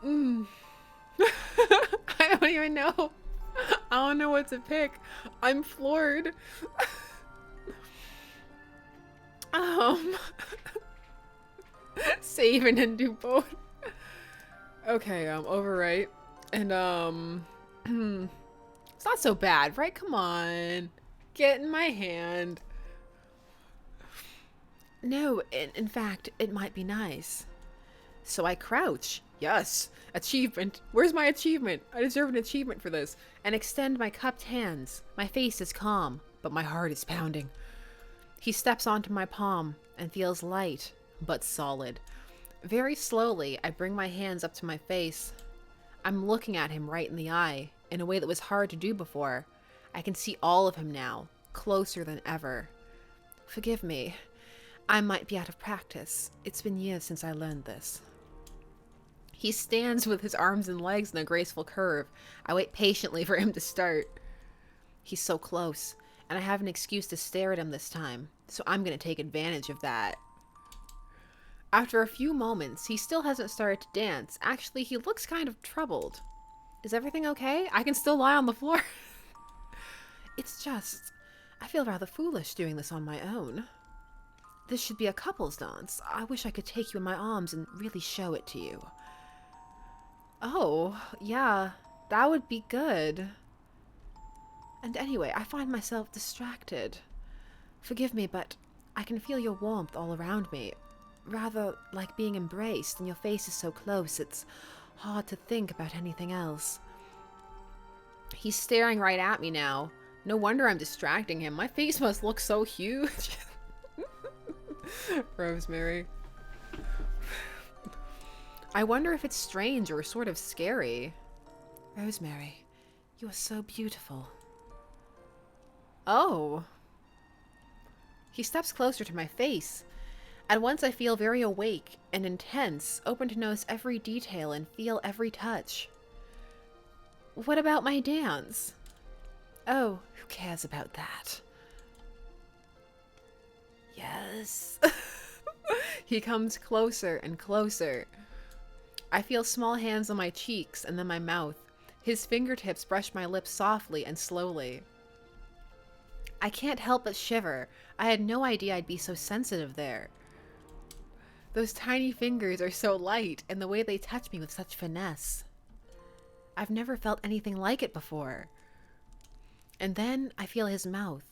Mm. I don't even know. I don't know what to pick. I'm floored. um, Save and do both. Okay, overwrite. And, it's not so bad, right? Come on. Get in my hand. No, in fact, it might be nice. So I crouch. Yes. Achievement. Where's my achievement? I deserve an achievement for this. And extend my cupped hands. My face is calm, but my heart is pounding. He steps onto my palm and feels light, but solid. Very slowly, I bring my hands up to my face. I'm looking at him right in the eye, in a way that was hard to do before. I can see all of him now, closer than ever. Forgive me. I might be out of practice. It's been years since I learned this. He stands with his arms and legs in a graceful curve. I wait patiently for him to start. He's so close, and I have an excuse to stare at him this time, so I'm going to take advantage of that. After a few moments, he still hasn't started to dance. Actually, he looks kind of troubled. Is everything okay? I can still lie on the floor. It's just, I feel rather foolish doing this on my own. This should be a couple's dance. I wish I could take you in my arms and really show it to you. Oh, yeah, that would be good. And anyway, I find myself distracted. Forgive me, but I can feel your warmth all around me. Rather like being embraced, and your face is so close, it's hard to think about anything else. He's staring right at me now. No wonder I'm distracting him. My face must look so huge. Rosemary. I wonder if it's strange or sort of scary. Rosemary, you are so beautiful. Oh. He steps closer to my face. At once I feel very awake and intense, open to notice every detail and feel every touch. What about my dance? Oh, who cares about that? Yes. He comes closer and closer. I feel small hands on my cheeks and then my mouth. His fingertips brush my lips softly and slowly. I can't help but shiver. I had no idea I'd be so sensitive there. Those tiny fingers are so light, and the way they touch me with such finesse. I've never felt anything like it before. And then I feel his mouth.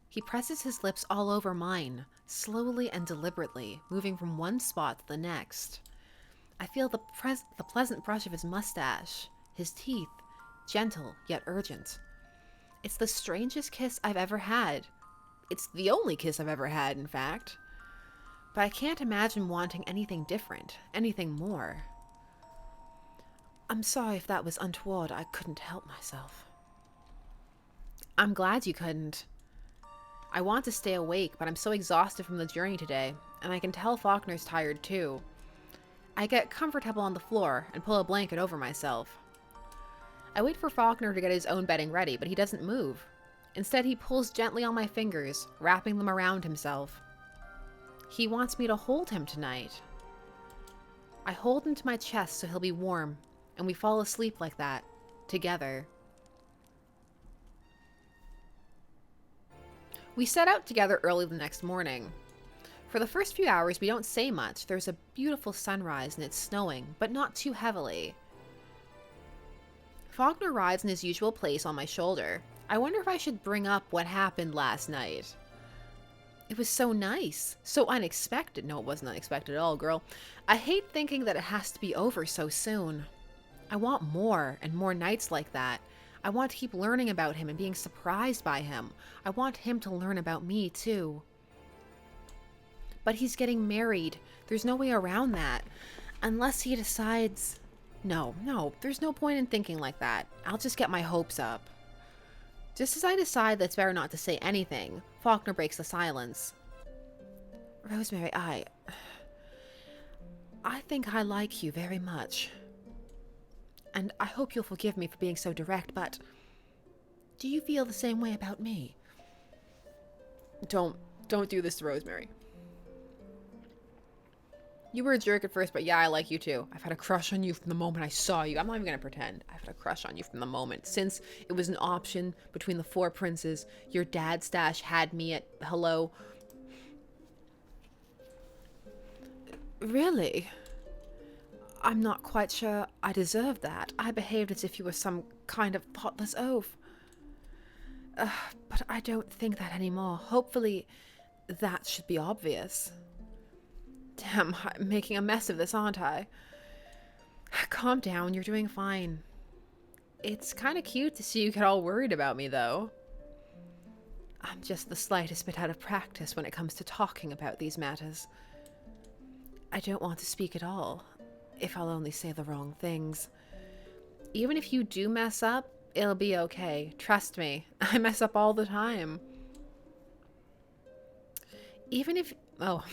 He presses his lips all over mine, slowly and deliberately, moving from one spot to the next. I feel the pleasant brush of his mustache, his teeth, gentle yet urgent. It's the strangest kiss I've ever had. It's the only kiss I've ever had, in fact. But I can't imagine wanting anything different, anything more. I'm sorry if that was untoward. I couldn't help myself. I'm glad you couldn't. I want to stay awake, but I'm so exhausted from the journey today, and I can tell Faulkner's tired too. I get comfortable on the floor and pull a blanket over myself. I wait for Faulkner to get his own bedding ready, but he doesn't move. Instead, he pulls gently on my fingers, wrapping them around himself. He wants me to hold him tonight. I hold him to my chest so he'll be warm, and we fall asleep like that, together. We set out together early the next morning. For the first few hours, we don't say much. There's a beautiful sunrise and it's snowing, but not too heavily. Faulkner rides in his usual place on my shoulder. I wonder if I should bring up what happened last night. It was so nice. So unexpected. No, it wasn't unexpected at all, girl. I hate thinking that it has to be over so soon. I want more and more nights like that. I want to keep learning about him and being surprised by him. I want him to learn about me, too. But he's getting married. There's no way around that. Unless he decides... No, there's no point in thinking like that. I'll just get my hopes up. Just as I decide that it's better not to say anything, Faulkner breaks the silence. Rosemary, I think I like you very much. And I hope you'll forgive me for being so direct, but do you feel the same way about me? Don't do this to Rosemary. You were a jerk at first, but yeah, I like you too. I've had a crush on you from the moment I saw you. I'm not even gonna pretend. I've had a crush on you from the moment. Since it was an option between the four princes, your dad's stash had me at hello. Really? I'm not quite sure I deserve that. I behaved as if you were some kind of thoughtless oaf. But I don't think that anymore. Hopefully, that should be obvious. Damn, I'm making a mess of this, aren't I? Calm down, you're doing fine. It's kind of cute to see you get all worried about me, though. I'm just the slightest bit out of practice when it comes to talking about these matters. I don't want to speak at all, if I'll only say the wrong things. Even if you do mess up, it'll be okay. Trust me, I mess up all the time. Even if... Oh,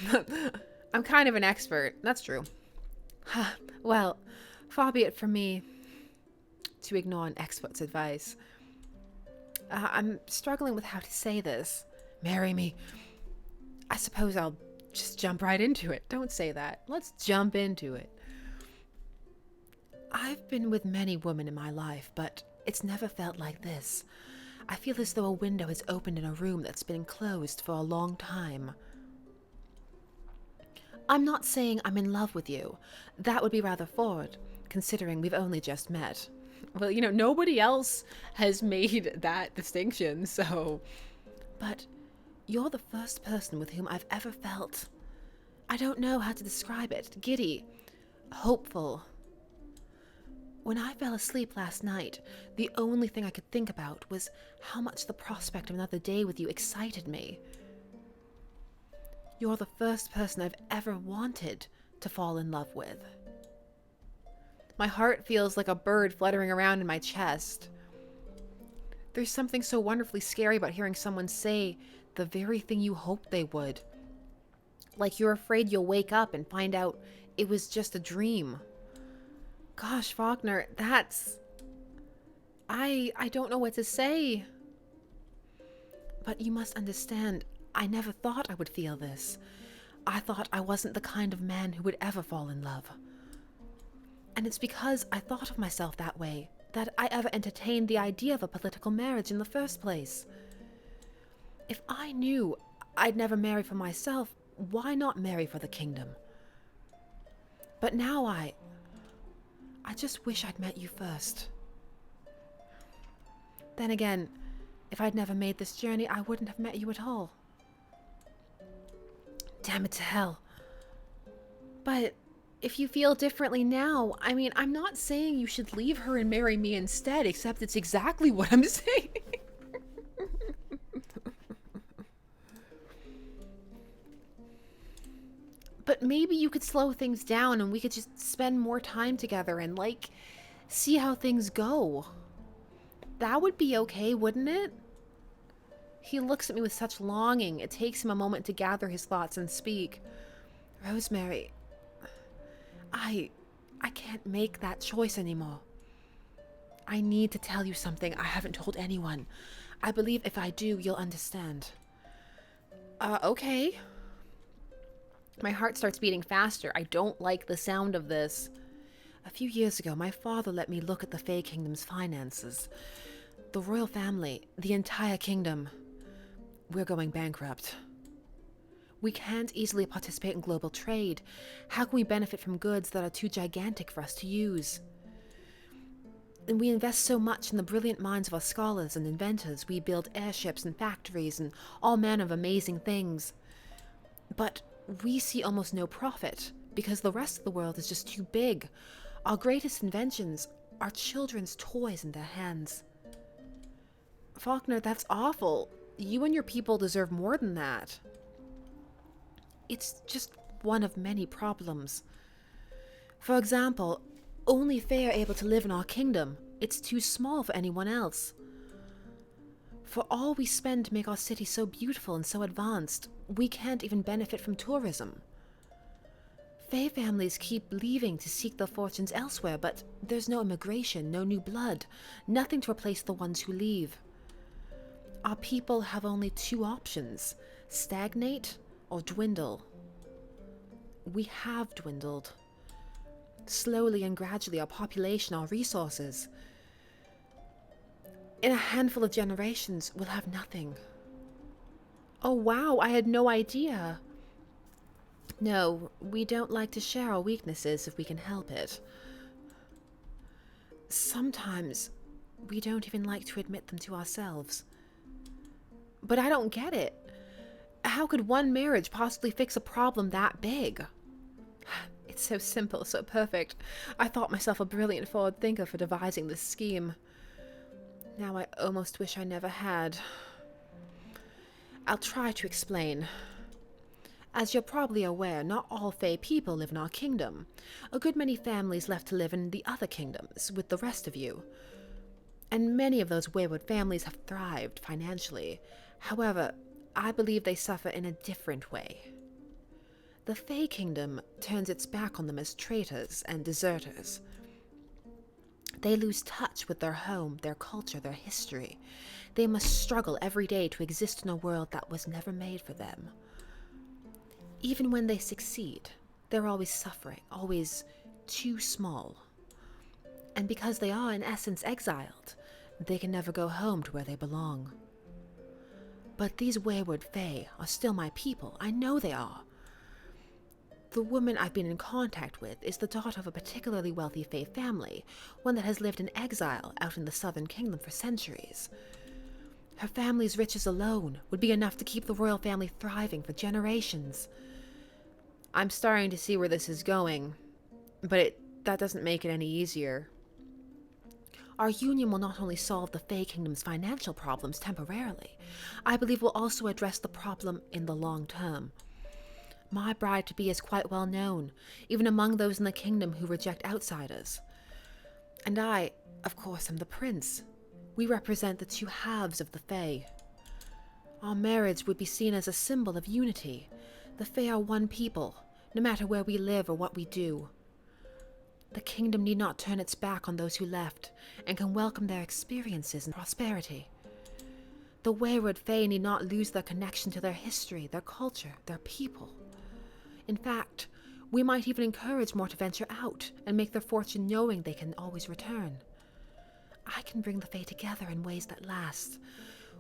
I'm kind of an expert. That's true. Well, far be it from me to ignore an expert's advice. I'm struggling with how to say this. Marry me. I suppose I'll just jump right into it. Don't say that. Let's jump into it. I've been with many women in my life, but it's never felt like this. I feel as though a window has opened in a room that's been closed for a long time. I'm not saying I'm in love with you. That would be rather forward, considering we've only just met. Well, nobody else has made that distinction, so... But you're the first person with whom I've ever felt... I don't know how to describe it. Giddy. Hopeful. When I fell asleep last night, the only thing I could think about was how much the prospect of another day with you excited me. You're the first person I've ever wanted to fall in love with. My heart feels like a bird fluttering around in my chest. There's something so wonderfully scary about hearing someone say the very thing you hoped they would. Like you're afraid you'll wake up and find out it was just a dream. Gosh, Faulkner, that's... I don't know what to say. But you must understand, I never thought I would feel this. I thought I wasn't the kind of man who would ever fall in love. And it's because I thought of myself that way that I ever entertained the idea of a political marriage in the first place. If I knew I'd never marry for myself, why not marry for the kingdom? But now I just wish I'd met you first. Then again, if I'd never made this journey, I wouldn't have met you at all. Damn it to hell. But if you feel differently now, I mean, I'm not saying you should leave her and marry me instead, except it's exactly what I'm saying. But maybe you could slow things down and we could just spend more time together and, like, see how things go. That would be okay, wouldn't it? He looks at me with such longing. It takes him a moment to gather his thoughts and speak. Rosemary, I can't make that choice anymore. I need to tell you something I haven't told anyone. I believe if I do, you'll understand. Okay. My heart starts beating faster. I don't like the sound of this. A few years ago, my father let me look at the Fae Kingdom's finances. The royal family, the entire kingdom, we're going bankrupt. We can't easily participate in global trade. How can we benefit from goods that are too gigantic for us to use? And we invest so much in the brilliant minds of our scholars and inventors. We build airships and factories and all manner of amazing things. But we see almost no profit because the rest of the world is just too big. Our greatest inventions are children's toys in their hands. Faulkner, that's awful. You and your people deserve more than that. It's just one of many problems. For example, only Fae are able to live in our kingdom. It's too small for anyone else. For all we spend to make our city so beautiful and so advanced, we can't even benefit from tourism. Fae families keep leaving to seek their fortunes elsewhere, but there's no immigration, no new blood, nothing to replace the ones who leave. Our people have only two options: stagnate or dwindle. we have dwindled. Slowly and gradually, our population, our resources. In a handful of generations, we'll have nothing. Oh wow, I had no idea. No, we don't like to share our weaknesses if we can help it. Sometimes, we don't even like to admit them to ourselves. But I don't get it. How could one marriage possibly fix a problem that big? It's so simple, so perfect. I thought myself a brilliant forward thinker for devising this scheme. Now I almost wish I never had. I'll try to explain. As you're probably aware, not all Fae people live in our kingdom. A good many families left to live in the other kingdoms with the rest of you. And many of those wayward families have thrived financially. However, I believe they suffer in a different way. The Fae Kingdom turns its back on them as traitors and deserters. They lose touch with their home, their culture, their history. They must struggle every day to exist in a world that was never made for them. Even when they succeed, they're always suffering, always too small. And because they are in essence exiled, they can never go home to where they belong. But these wayward Fae are still my people. I know they are. The woman I've been in contact with is the daughter of a particularly wealthy Fae family, one that has lived in exile out in the Southern Kingdom for centuries. Her family's riches alone would be enough to keep the royal family thriving for generations. I'm starting to see where this is going, but that doesn't make it any easier. Our union will not only solve the Fae Kingdom's financial problems temporarily, I believe will also address the problem in the long term. My bride-to-be is quite well known, even among those in the kingdom who reject outsiders. And I, of course, am the prince. We represent the two halves of the Fae. Our marriage would be seen as a symbol of unity. The Fae are one people, no matter where we live or what we do. The kingdom need not turn its back on those who left, and can welcome their experiences and prosperity. The wayward Fae need not lose their connection to their history, their culture, their people. In fact, we might even encourage more to venture out and make their fortune knowing they can always return. I can bring the Fae together in ways that last.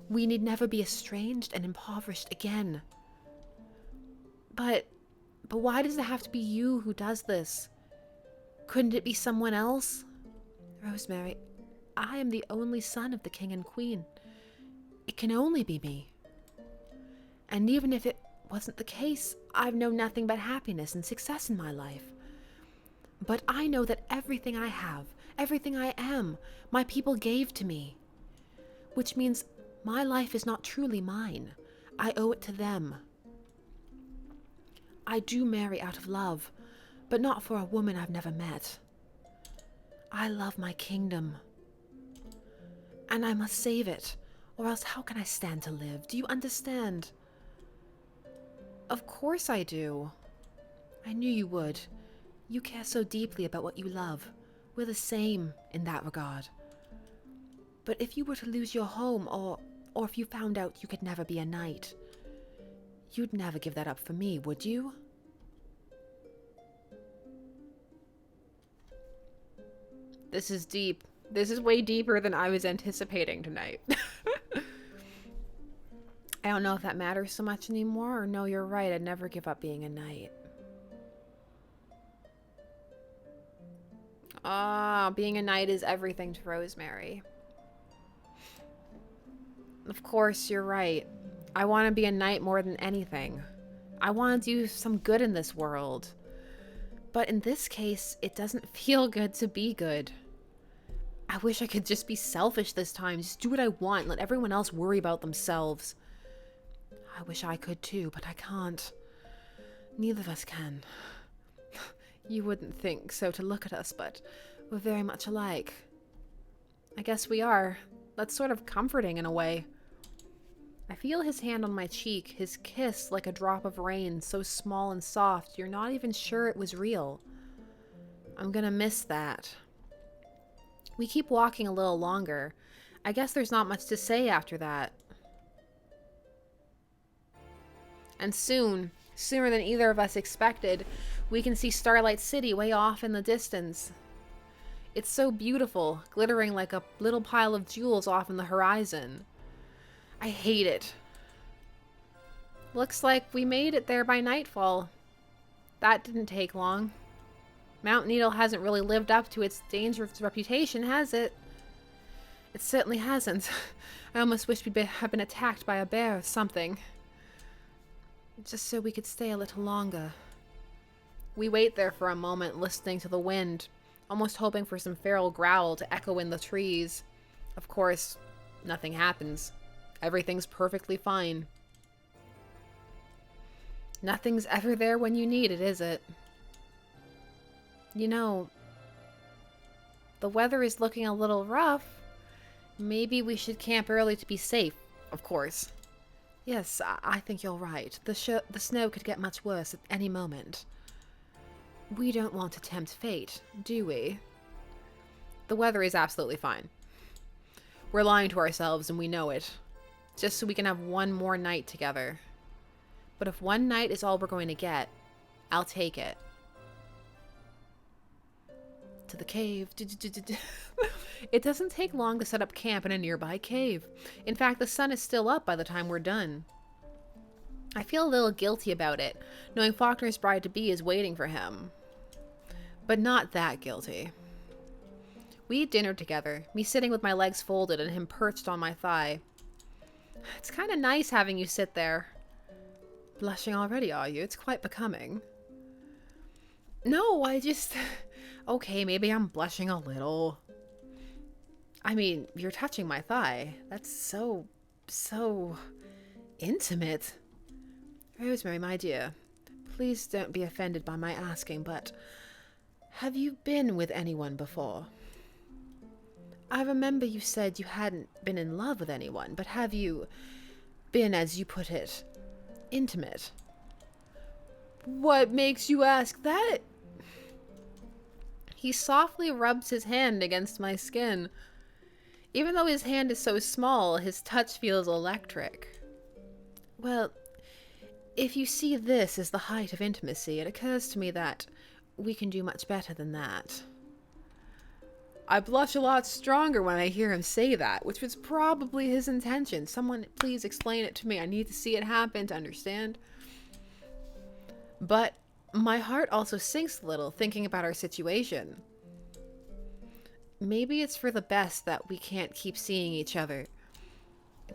We need never be estranged and impoverished again. But why does it have to be you who does this? Couldn't it be someone else? Rosemary, I am the only son of the king and queen. It can only be me. And even if it wasn't the case, I've known nothing but happiness and success in my life. But I know that everything I have, everything I am, my people gave to me. Which means my life is not truly mine. I owe it to them. I do marry out of love, but not for a woman I've never met. I love my kingdom. And I must save it, or else how can I stand to live? Do you understand? Of course I do. I knew you would. You care so deeply about what you love. We're the same in that regard. But if you were to lose your home, or if you found out you could never be a knight, you'd never give that up for me, would you? This is deep. This is way deeper than I was anticipating tonight. I don't know if that matters so much anymore, or no, you're right, I'd never give up being a knight. Being a knight is everything to Rosemary. Of course, you're right. I want to be a knight more than anything. I want to do some good in this world. But in this case, it doesn't feel good to be good. I wish I could just be selfish this time, just do what I want, let everyone else worry about themselves. I wish I could too, but I can't. Neither of us can. You wouldn't think so to look at us, but we're very much alike. I guess we are. That's sort of comforting in a way. I feel his hand on my cheek, his kiss like a drop of rain, so small and soft, you're not even sure it was real. I'm gonna miss that. We keep walking a little longer. I guess there's not much to say after that. And soon Sooner than either of us expected, we can see Starlight City way off in the distance. It's so beautiful, glittering like a little pile of jewels off in the horizon. I hate it. Looks like we made it there by nightfall. That didn't take long. Mount Needle hasn't really lived up to its dangerous reputation, has it? It certainly hasn't. I almost wish we'd have been attacked by a bear or something. Just so we could stay a little longer. We wait there for a moment, listening to the wind, almost hoping for some feral growl to echo in the trees. Of course, nothing happens. Everything's perfectly fine. Nothing's ever there when you need it, is it? You know, the weather is looking a little rough. Maybe we should camp early to be safe, of course. Yes, I think you're right. The snow could get much worse at any moment. We don't want to tempt fate, do we? The weather is absolutely fine. We're lying to ourselves and we know it. Just so we can have one more night together. But if one night is all we're going to get, I'll take it. To the cave. It doesn't take long to set up camp in a nearby cave. In fact, the sun is still up by the time we're done. I feel a little guilty about it, knowing Faulkner's bride-to-be is waiting for him. But not that guilty. We eat dinner together, me sitting with my legs folded and him perched on my thigh. It's kind of nice having you sit there. Blushing already, are you? It's quite becoming. No, I just... Okay, maybe I'm blushing a little. I mean, you're touching my thigh. That's so intimate. Rosemary, my dear, please don't be offended by my asking, but have you been with anyone before? I remember you said you hadn't been in love with anyone, but have you been, as you put it, intimate? What makes you ask that? He softly rubs his hand against my skin. Even though his hand is so small, his touch feels electric. Well, if you see this as the height of intimacy, it occurs to me that we can do much better than that. I blush a lot stronger when I hear him say that, which was probably his intention. Someone please explain it to me. I need to see it happen to understand. But my heart also sinks a little thinking about our situation. Maybe it's for the best that we can't keep seeing each other.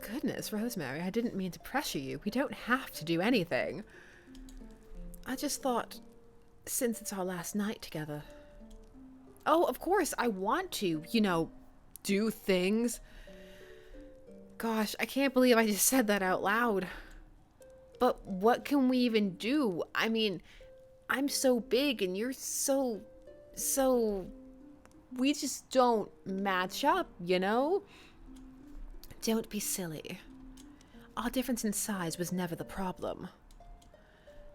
Goodness, Rosemary, I didn't mean to pressure you. We don't have to do anything. I just thought, since it's our last night together. Oh, of course, I want to, do things. Gosh, I can't believe I just said that out loud. But what can we even do? I mean, I'm so big and you're so... We just don't match up, Don't be silly. Our difference in size was never the problem.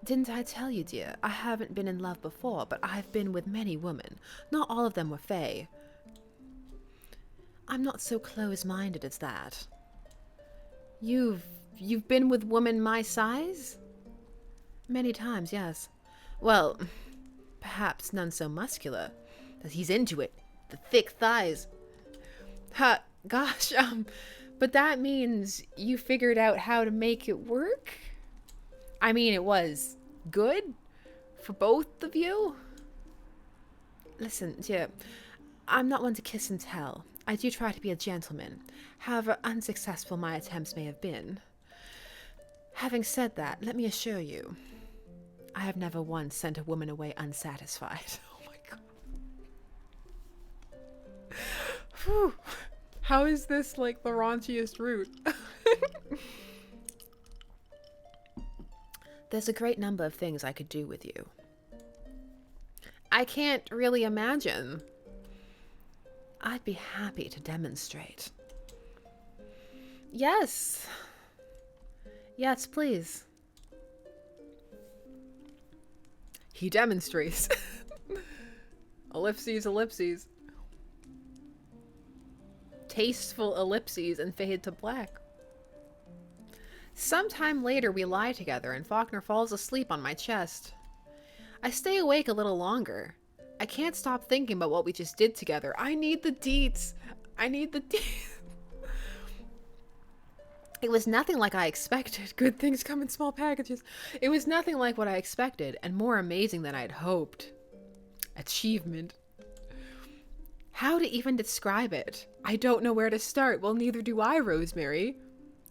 Didn't I tell you, dear? I haven't been in love before, but I've been with many women. Not all of them were Fae. I'm not so close-minded as that. You've been with women my size? Many times, yes. Well, perhaps none so muscular. But he's into it. The thick thighs. Gosh, but that means you figured out how to make it work? I mean, it was good for both of you? Listen, dear, I'm not one to kiss and tell. I do try to be a gentleman, however unsuccessful my attempts may have been. Having said that, let me assure you, I have never once sent a woman away unsatisfied. Oh my god. Whew. How is this like the raunchiest route? There's a great number of things I could do with you. I can't really imagine. I'd be happy to demonstrate. Yes. Yes, please. He demonstrates. Ellipses, ellipses. Tasteful ellipses and fade to black. Sometime later, we lie together, and Faulkner falls asleep on my chest. I stay awake a little longer. I can't stop thinking about what we just did together. I need the deets. I need the deets. It was nothing like I expected. Good things come in small packages. It was nothing like what I expected, and more amazing than I'd hoped. Achievement. How to even describe it? I don't know where to start. Well, neither do I, Rosemary.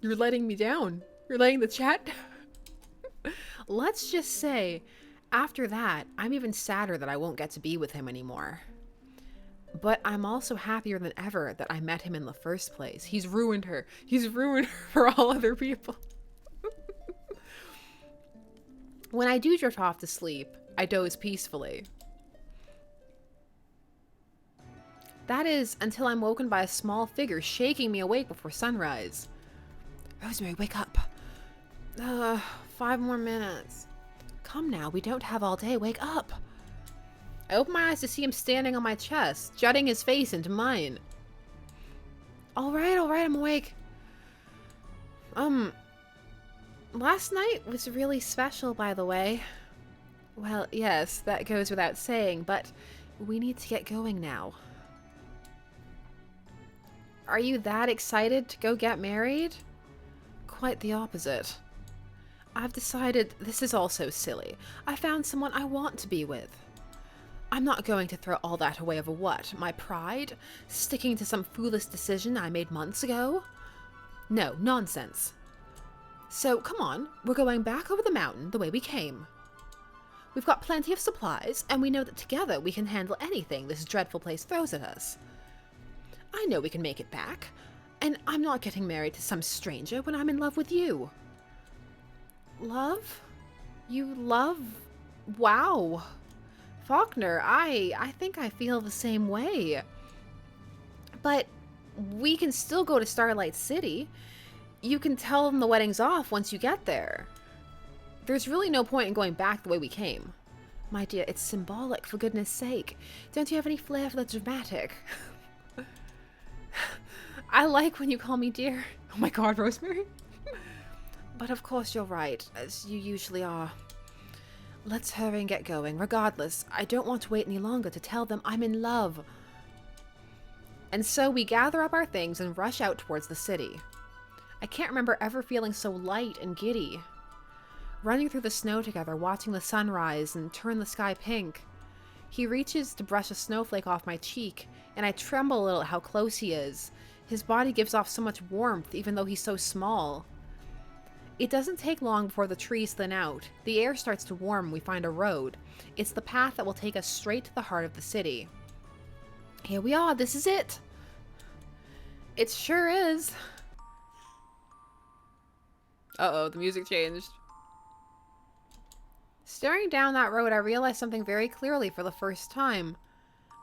You're letting me down. You're letting the chat down. Let's just say, after that, I'm even sadder that I won't get to be with him anymore. But I'm also happier than ever that I met him in the first place. He's ruined her. He's ruined her for all other people. When I do drift off to sleep, I doze peacefully. That is until I'm woken by a small figure shaking me awake before sunrise. Rosemary, wake up. 5 more minutes. Come now, we don't have all day. Wake up. I open my eyes to see him standing on my chest, jutting his face into mine. All right, I'm awake. Last night was really special, by the way. Well, yes, that goes without saying, but we need to get going now. Are you that excited to go get married? Quite the opposite. I've decided this is all so silly. I found someone I want to be with. I'm not going to throw all that away over what? My pride? Sticking to some foolish decision I made months ago? No, nonsense. So, come on, we're going back over the mountain the way we came. We've got plenty of supplies, and we know that together we can handle anything this dreadful place throws at us. I know we can make it back, and I'm not getting married to some stranger when I'm in love with you. Love? You love? Wow. Faulkner, I think I feel the same way. But we can still go to Starlight City. You can tell them the wedding's off once you get there. There's really no point in going back the way we came. My dear, it's symbolic, for goodness sake. Don't you have any flair for the dramatic? I like when you call me dear. Oh my god, Rosemary. But of course you're right, as you usually are. Let's hurry and get going. Regardless, I don't want to wait any longer to tell them I'm in love. And so we gather up our things and rush out towards the city. I can't remember ever feeling so light and giddy. Running through the snow together, watching the sun rise and turn the sky pink. He reaches to brush a snowflake off my cheek, and I tremble a little at how close he is. His body gives off so much warmth, even though he's so small. It doesn't take long before the trees thin out. The air starts to warm and we find a road. It's the path that will take us straight to the heart of the city. Here we are, this is it. It sure is. Uh-oh, the music changed. Staring down that road, I realized something very clearly for the first time.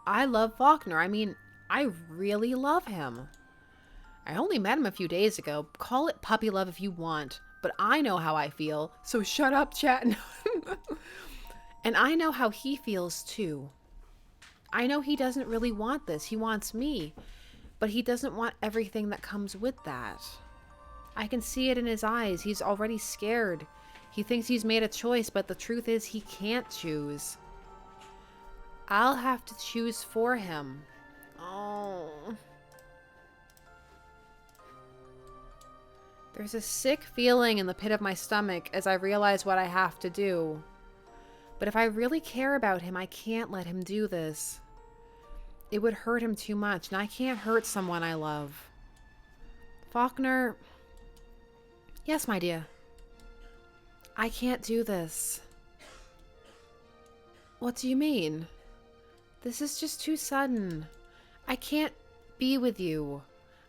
I love Faulkner. I mean, I really love him. I only met him a few days ago. Call it puppy love if you want. But I know how I feel, so shut up, chat. And I know how he feels, too. I know he doesn't really want this. He wants me. But he doesn't want everything that comes with that. I can see it in his eyes. He's already scared. He thinks he's made a choice, but the truth is he can't choose. I'll have to choose for him. Oh. There's a sick feeling in the pit of my stomach as I realize what I have to do. But if I really care about him, I can't let him do this. It would hurt him too much, and I can't hurt someone I love. Faulkner... Yes, my dear. I can't do this. What do you mean? This is just too sudden. I can't be with you.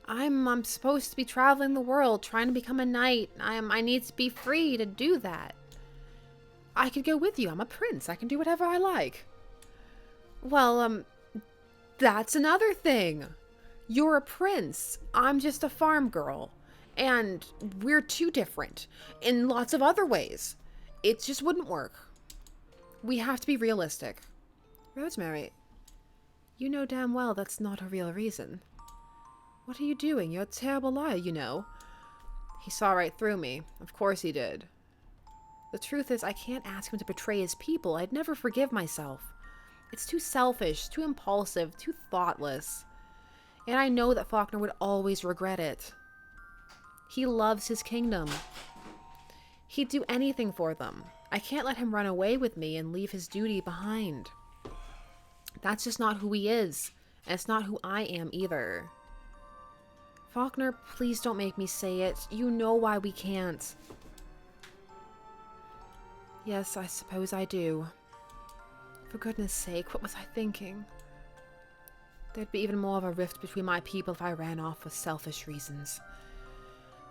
I'm supposed to be traveling the world, trying to become a knight. I need to be free to do that. I could go with you. I'm a prince. I can do whatever I like. Well, that's another thing. You're a prince. I'm just a farm girl. And we're too different in lots of other ways. It just wouldn't work. We have to be realistic. Rosemary, you know damn well that's not a real reason. What are you doing? You're a terrible liar, you know. He saw right through me. Of course he did. The truth is, I can't ask him to betray his people. I'd never forgive myself. It's too selfish, too impulsive, too thoughtless. And I know that Faulkner would always regret it. He loves his kingdom. He'd do anything for them. I can't let him run away with me and leave his duty behind. That's just not who he is, and it's not who I am either. Faulkner, please don't make me say it. You know why we can't. Yes, I suppose I do. For goodness sake, what was I thinking? There'd be even more of a rift between my people if I ran off for selfish reasons.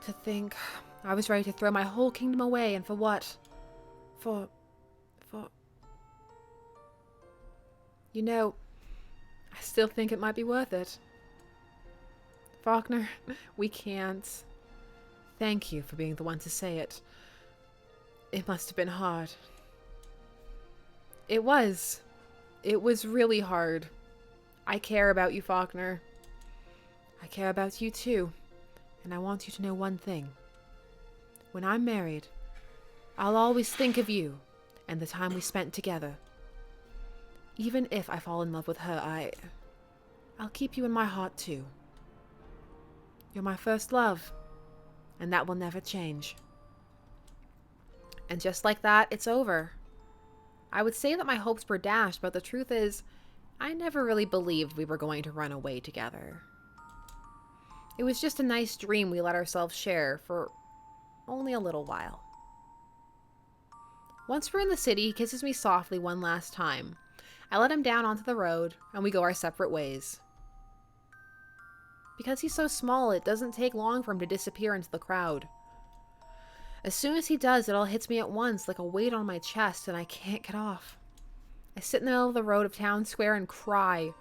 To think I was ready to throw my whole kingdom away, and for what? For... You know, I still think it might be worth it. Faulkner, we can't. Thank you for being the one to say it. It must have been hard. It was. It was really hard. I care about you, Faulkner. I care about you too. And I want you to know one thing. When I'm married, I'll always think of you and the time we spent together. Even if I fall in love with her, I'll keep you in my heart too. You're my first love, and that will never change. And just like that, it's over. I would say that my hopes were dashed, but the truth is, I never really believed we were going to run away together. It was just a nice dream we let ourselves share for only a little while. Once we're in the city, he kisses me softly one last time. I let him down onto the road, and we go our separate ways. Because he's so small, it doesn't take long for him to disappear into the crowd. As soon as he does, it all hits me at once like a weight on my chest, and I can't get off. I sit in the middle of the road of Town Square and cry.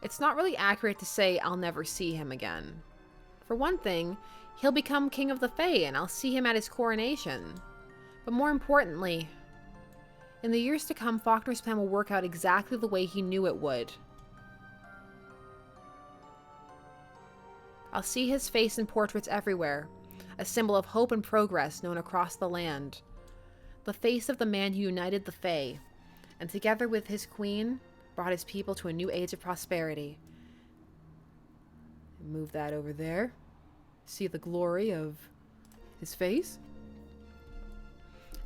It's not really accurate to say I'll never see him again. For one thing, he'll become King of the Fae, and I'll see him at his coronation. But more importantly, in the years to come, Faulkner's plan will work out exactly the way he knew it would. I'll see his face in portraits everywhere, a symbol of hope and progress known across the land. The face of the man who united the Fae, and together with his queen, brought his people to a new age of prosperity. Move that over there. See the glory of his face?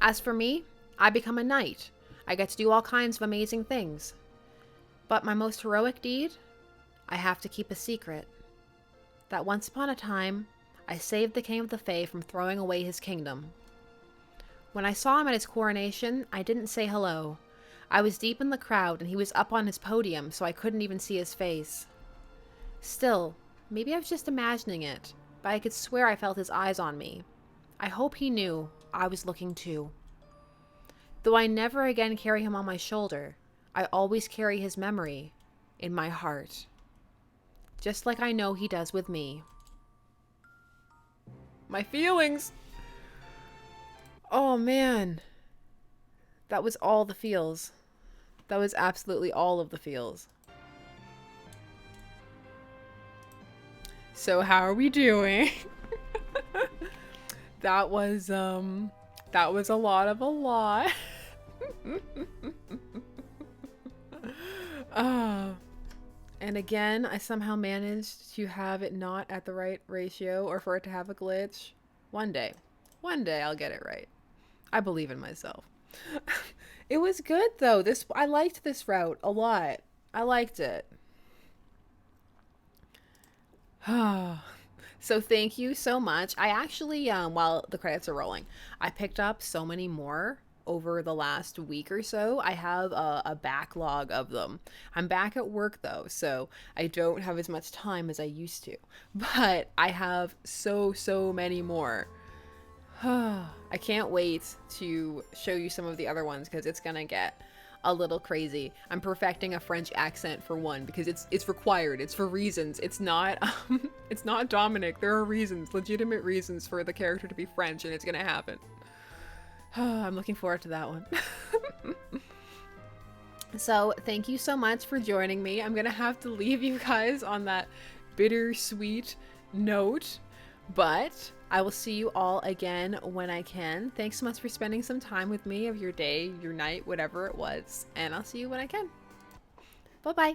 As for me, I become a knight. I get to do all kinds of amazing things. But my most heroic deed, I have to keep a secret. That once upon a time, I saved the King of the Fae from throwing away his kingdom. When I saw him at his coronation, I didn't say hello. I was deep in the crowd, and he was up on his podium, so I couldn't even see his face. Still, maybe I was just imagining it, but I could swear I felt his eyes on me. I hope he knew I was looking too. Though I never again carry him on my shoulder, I always carry his memory in my heart. Just like I know he does with me. My feelings! Oh man. That was all the feels. That was absolutely all of the feels. So how are we doing? That was a lot of a lot. And again, I somehow managed to have it not at the right ratio or for it to have a glitch. One day I'll get it right. I believe in myself. It was good though. I liked this route a lot. I liked it. So thank you so much. I actually, while the credits are rolling, I picked up so many more over the last week or so. I have a backlog of them. I'm back at work though, so I don't have as much time as I used to. But I have so many more. I can't wait to show you some of the other ones because it's gonna get a little crazy. I'm perfecting a French accent for one because it's required. It's for reasons. It's not Dominic. There are reasons, legitimate reasons for the character to be French, and it's gonna happen. I'm looking forward to that one. So thank you so much for joining me. I'm gonna have to leave you guys on that bittersweet note, But I will see you all again when I can. Thanks so much for spending some time with me of your day, your night, whatever it was. And I'll see you when I can. Bye-bye.